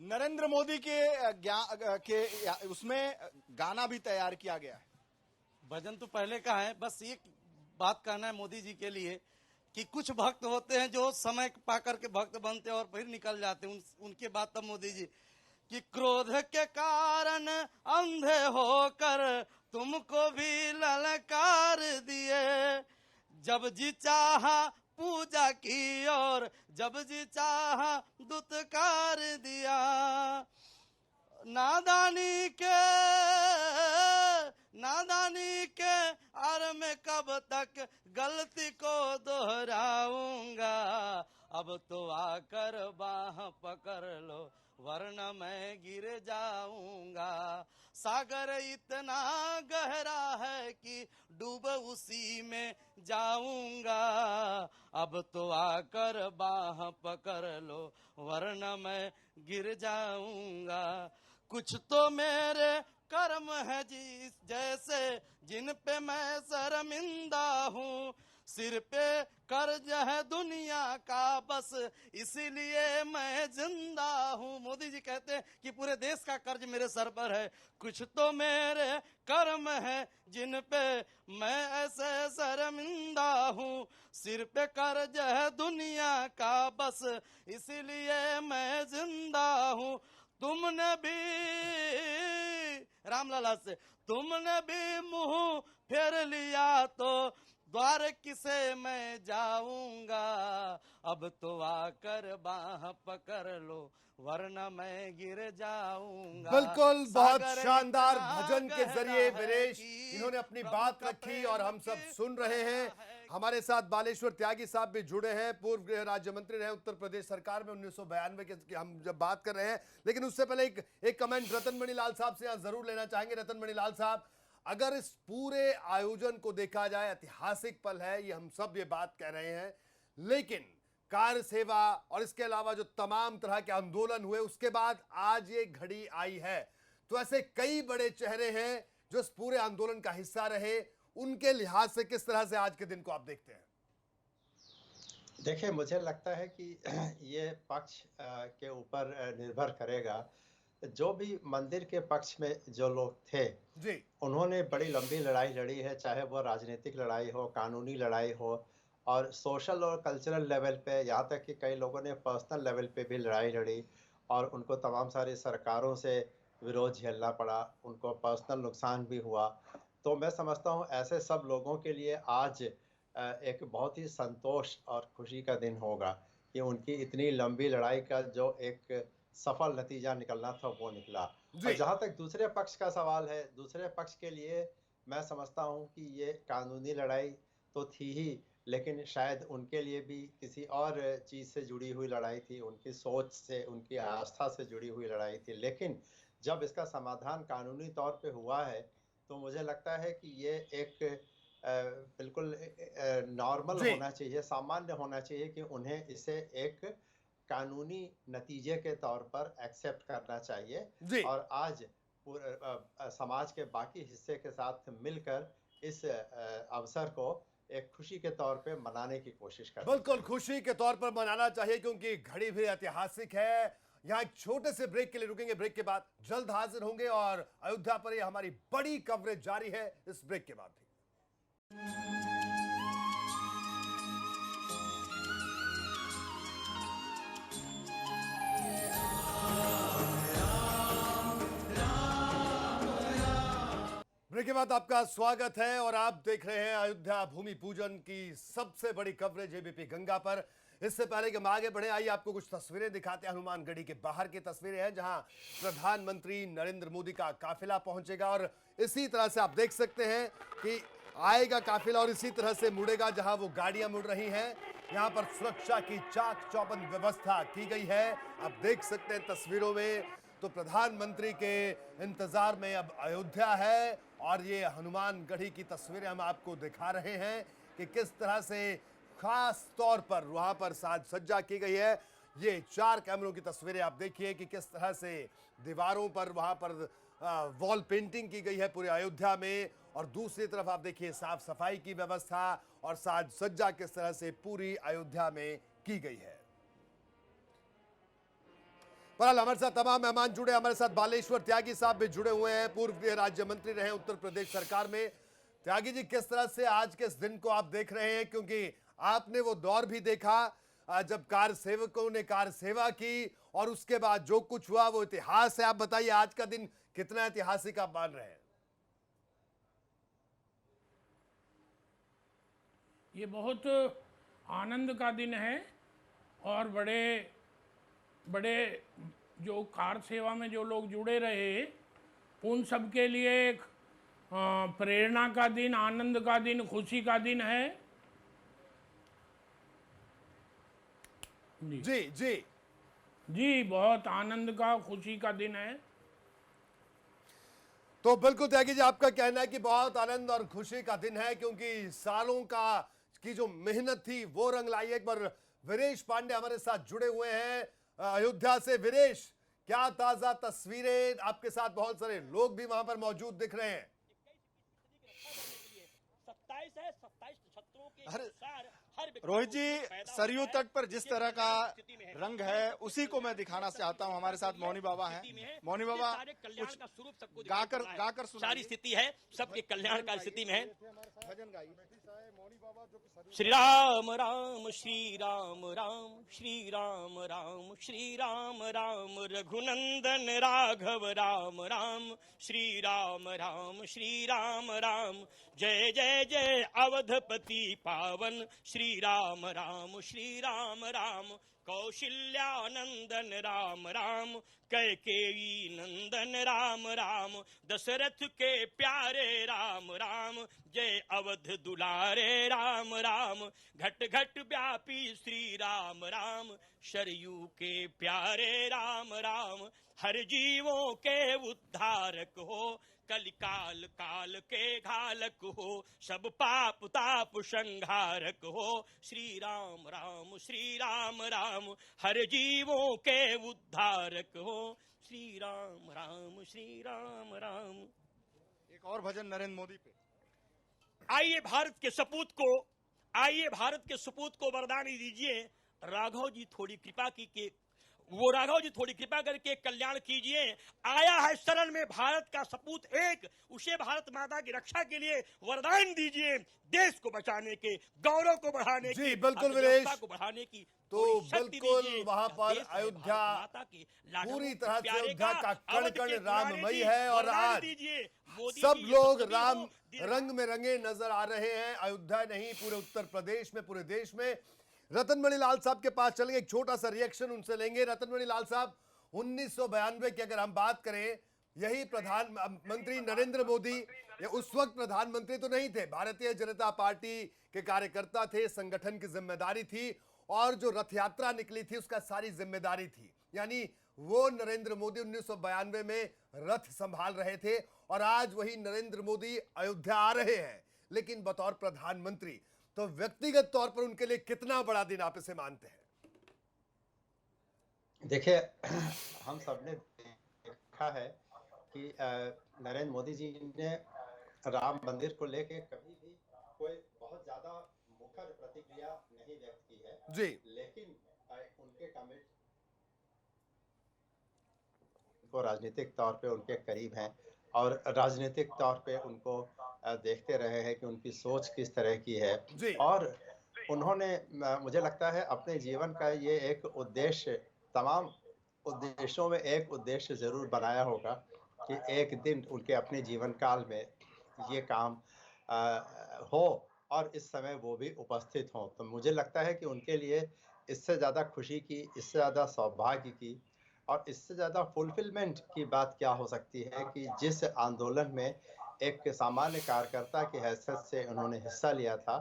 नरेंद्र मोदी के उसमें गाना भी तैयार किया गया है। भजन तो पहले का है, बस एक बात कहना है मोदी जी के लिए कि कुछ भक्त होते हैं जो समय पा करके भक्त बनते हैं और फिर निकल जाते हैं। उनके बाद तब मोदी जी कि क्रोध के कारण अंधे होकर तुमको भी ललकार दिए, जब जी चाहा पूजा की और जब जी चाहा दुत्कार दिया। नादानी के आर में कब तक गलती को दोहराऊंगा, अब तो आकर बाह पकड़ लो वरना मैं गिर जाऊंगा। सागर इतना गहरा है कि डूब उसी में जाऊंगा, अब तो आकर बाह पकड़ लो वरना मैं गिर जाऊंगा। कुछ तो मेरे कर्म है जी जैसे जिन पे मैं शर्मिंदा हूँ, सिर पे कर्ज है दुनिया का बस इसीलिए मैं जिंदा हूँ। मोदी जी कहते हैं कि पूरे देश का कर्ज मेरे सर पर है, कुछ तो मेरे कर्म है जिन पे मैं ऐसे शर्मिंदा हूँ, सिर पे कर्ज है दुनिया का बस इसीलिए मैं जिंदा हूँ। तुमने भी रामलला से तुमने भी मुंह फेर लिया तो द्वार किसे मैं जाऊंगा, अब तो आकर बाह पकड़ लो वरना मैं गिर जाऊंगा। बिल्कुल, बहुत शानदार भजन के जरिए वीरेश इन्होंने अपनी बात रखी और हम सब सुन रहे हैं। हमारे साथ बालेश्वर त्यागी साहब भी जुड़े हैं, पूर्व गृह राज्य मंत्री रहे उत्तर प्रदेश सरकार में 1992 की हम जब बात कर रहे हैं। लेकिन उससे पहले एक कमेंट रतन मणि लाल साहब से यहाँ जरूर लेना चाहेंगे। रतन मणि लाल साहब, अगर इस पूरे आयोजन को देखा जाए, ऐतिहासिक पल है ये, हम सब ये बात कह रहे हैं, लेकिन कार्य सेवा और इसके अलावा जो तमाम तरह के आंदोलन हुए उसके बाद आज ये घड़ी आई है, तो ऐसे कई बड़े चेहरे हैं जो इस पूरे आंदोलन का हिस्सा रहे, उनके लिहाज से किस तरह से आज के दिन को आप देखते हैं? देखिए, मुझे लगता है कि ये पक्ष के ऊपर निर्भर करेगा। जो भी मंदिर के पक्ष में जो लोग थे जी, उन्होंने बड़ी लंबी लड़ाई लड़ी है, चाहे वो राजनीतिक लड़ाई हो, कानूनी लड़ाई हो, और सोशल और कल्चरल लेवल पे, यहाँ तक कि कई लोगों ने पर्सनल लेवल पे भी लड़ाई लड़ी और उनको तमाम सारी सरकारों से विरोध झेलना पड़ा, उनको पर्सनल नुकसान भी हुआ। तो मैं समझता हूँ ऐसे सब लोगों के लिए आज एक बहुत ही संतोष और खुशी का दिन होगा कि उनकी इतनी लंबी लड़ाई का जो एक सफल नतीजा निकलना था वो निकला। और जहाँ तक दूसरे पक्ष का सवाल है, दूसरे पक्ष के लिए मैं समझता हूँ कि ये कानूनी लड़ाई तो थी ही, लेकिन शायद उनके लिए भी किसी और चीज़ से जुड़ी हुई लड़ाई थी, उनकी सोच से, उनकी आस्था से जुड़ी हुई लड़ाई थी। लेकिन जब इसका समाधान कानूनी तौर पे हुआ है तो मुझे लगता है कि ये एक बिल्कुल नॉर्मल होना चाहिए, सामान्य होना चाहिए कि उन्हें इसे एक कानूनी नतीजे के तौर पर एक्सेप्ट करना चाहिए और आज समाज के बाकी हिस्से के साथ मिलकर इस अवसर को एक खुशी के तौर पे मनाने की कोशिश करें। बिल्कुल खुशी के तौर पर मनाना चाहिए क्योंकि घड़ी भी ऐतिहासिक है। यहाँ एक छोटे से ब्रेक के लिए रुकेंगे, ब्रेक के बाद जल्द हाजिर होंगे और अयोध्या पर ये हमारी बड़ी कवरेज जारी है इस ब्रेक के बाद भी। ब्रेक के बाद आपका स्वागत है और आप देख रहे हैं अयोध्या भूमि पूजन की सबसे बड़ी कवरेज एबीपी गंगा पर। इससे पहले कि हम आगे बढ़े, आइए आपको कुछ तस्वीरें दिखाते हैं। हनुमानगढ़ी के बाहर की तस्वीरें हैं जहां प्रधानमंत्री नरेंद्र मोदी का काफिला पहुंचेगा और इसी तरह से आप देख सकते हैं कि आएगा काफिला और इसी तरह से मुड़ेगा जहां वो गाड़ियां मुड़ रही हैं। यहां पर सुरक्षा की चाक चौबंद व्यवस्था की गई है, आप देख सकते हैं तस्वीरों में। तो प्रधानमंत्री के इंतजार में अब अयोध्या है और ये हनुमानगढ़ी की तस्वीरें हम आपको दिखा रहे हैं कि किस तरह से खास तौर पर वहां पर साज सज्जा की गई है। ये 4 कैमरों की तस्वीरें आप देखिए कि किस तरह से दीवारों पर वहां पर वॉल पेंटिंग की गई है पूरे अयोध्या में, और दूसरी तरफ आप देखिए साफ सफाई की व्यवस्था और साज सज्जा किस तरह से पूरी अयोध्या में की गई है। पर हमारे साथ तमाम मेहमान जुड़े, हमारे साथ बालेश्वर त्यागी साहब भी जुड़े हुए हैं, पूर्व गृह राज्य मंत्री रहे उत्तर प्रदेश सरकार में। त्यागी जी, किस तरह से आज के इस दिन को आप देख रहे हैं, क्योंकि आपने वो दौर भी देखा जब कार सेवकों ने कार सेवा की और उसके बाद जो कुछ हुआ वो इतिहास है। आप बताइए आज का दिन कितना ऐतिहासिक आप मान रहे हैं? ये बहुत आनंद का दिन है और बड़े बड़े जो कार सेवा में जो लोग जुड़े रहे उन सब के लिए एक प्रेरणा का दिन, आनंद का दिन, खुशी का दिन है। जी जी जी, बहुत आनंद का, खुशी का दिन है। तो बिल्कुल त्यागी जी, आपका कहना है कि बहुत आनंद और खुशी का दिन है, क्योंकि सालों की जो मेहनत थी वो रंग लाई। एक बार वीरेश पांडे हमारे साथ जुड़े हुए हैं अयोध्या से। वीरेश, क्या ताजा तस्वीरें, आपके साथ बहुत सारे लोग भी वहां पर मौजूद दिख रहे हैं। 27 है, 27 छत्रों के अनुसार रोहित जी, सरयू तट पर जिस तरह का रंग है उसी को मैं दिखाना चाहता हूं। हमारे साथ मौनी बाबा हैं। मौनी बाबा, कल्याण का स्वरूप सबको गाकर सारी स्थिति है, सबके कल्याण का स्थिति में है। भजन गाइए। श्री राम राम श्री राम राम श्री राम राम श्री राम राम रघुनंदन राघव राम राम श्री राम राम श्री राम राम जय जय जय अवधपति पावन श्री राम राम श्री राम राम कौशल्यानंदन राम राम कैकेयी नंदन राम राम दशरथ के प्यारे राम राम जय अवध दुलारे राम राम घट घट व्यापी श्री राम राम शरयू के प्यारे राम राम हर जीवों के उद्धारक हो कलिकाल काल के घालक हो सब पाप ताप संहारक हो श्री राम राम श्री राम राम हर जीवों के उद्धारक हो श्री राम राम श्री राम राम। एक और भजन नरेंद्र मोदी पे। आइए भारत के सपूत को, आइए भारत के सपूत को वरदान दीजिए। राघव जी थोड़ी कृपा की के वो राघव जी थोड़ी कृपा करके कल्याण कीजिए। आया है शरण में भारत का सपूत एक, उसे भारत माता की रक्षा के लिए वरदान दीजिए। देश को बचाने के, गौरव को बढ़ाने की, जी बिल्कुल वीरेश, को बढ़ाने की तो बिल्कुल वहां पर अयोध्या पूरी तरह से अयोध्या का कण कण राममयी है और आज सब लोग राम रंग में रंगे नजर आ रहे हैं। अयोध्या नहीं, पूरे उत्तर प्रदेश में, पूरे देश में। रतनमणि लाल साहब के पास चलेंगे, एक छोटा सा रिएक्शन उनसे लेंगे। रतनमणि लाल साहब, 1992 की अगर हम बात करें, यही प्रधानमंत्री नरेंद्र मोदी, ये उस वक्त प्रधानमंत्री तो नहीं थे, भारतीय जनता पार्टी के कार्यकर्ता थे, संगठन की जिम्मेदारी थी और जो रथ यात्रा निकली थी उसका सारी जिम्मेदारी थी। यानी वो नरेंद्र मोदी 1992 में रथ संभाल रहे थे और आज वही नरेंद्र मोदी अयोध्या आ रहे हैं, लेकिन बतौर प्रधानमंत्री। तो व्यक्तिगत तौर पर उनके लिए कितना बड़ा दिन आप इसे मानते हैं? देखिए, हम सबने देखा है कि नरेंद्र मोदी जी ने राम मंदिर को लेके कभी भी कोई बहुत ज्यादा मुखर प्रतिक्रिया नहीं व्यक्त की है जी, लेकिन उनके कमिट को राजनीतिक तौर पे उनके करीब हैं और राजनीतिक तौर पे उनको देखते रहे हैं कि उनकी सोच किस तरह की है जी। और उन्होंने, मुझे लगता है, अपने जीवन का ये एक उद्देश्य, तमाम उद्देश्यों में एक उद्देश्य जरूर बनाया होगा कि एक दिन उनके अपने जीवन काल में ये काम हो और इस समय वो भी उपस्थित हों। तो मुझे लगता है कि उनके लिए इससे ज़्यादा खुशी की, इससे ज़्यादा सौभाग्य की और इससे ज़्यादा फुलफिलमेंट की बात क्या हो सकती है कि जिस आंदोलन में एक सामान्य कार्यकर्ता की हैसियत से उन्होंने हिस्सा लिया था,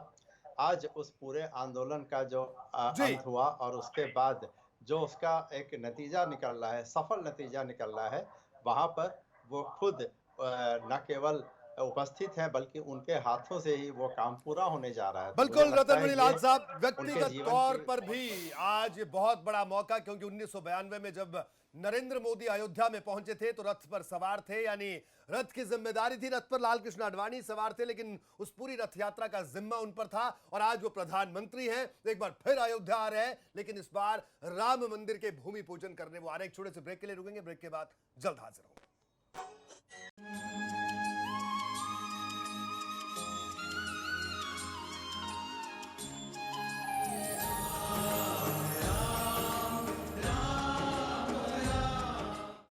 आज उस पूरे आंदोलन का जो अंत हुआ और उसके बाद जो उसका एक नतीजा निकल रहा है, सफल नतीजा निकल रहा है, वहाँ पर वो खुद न केवल उपस्थित हैं, बल्कि उनके हाथों से ही वो काम पूरा होने जा रहा है। तो बिल्कुल मुझे लगता रतन है मणि लाल ये साहब, उनके व्यक्तिगत जीवन तौर की पर भी आज बहुत बड़ा मौका, क्योंकि 1992 में जब नरेंद्र मोदी अयोध्या में पहुंचे थे तो रथ पर सवार थे, यानी रथ की जिम्मेदारी थी, रथ पर लाल कृष्ण आडवाणी सवार थे, लेकिन उस पूरी रथ यात्रा का जिम्मा उन पर था। और आज वो प्रधानमंत्री हैं, एक बार फिर अयोध्या आ रहे हैं, लेकिन इस बार राम मंदिर के भूमि पूजन करने वो आ रहे हैं। एक छोटे से ब्रेक के लिए रुकेंगे, ब्रेक के बाद जल्द हाजिर होंगे।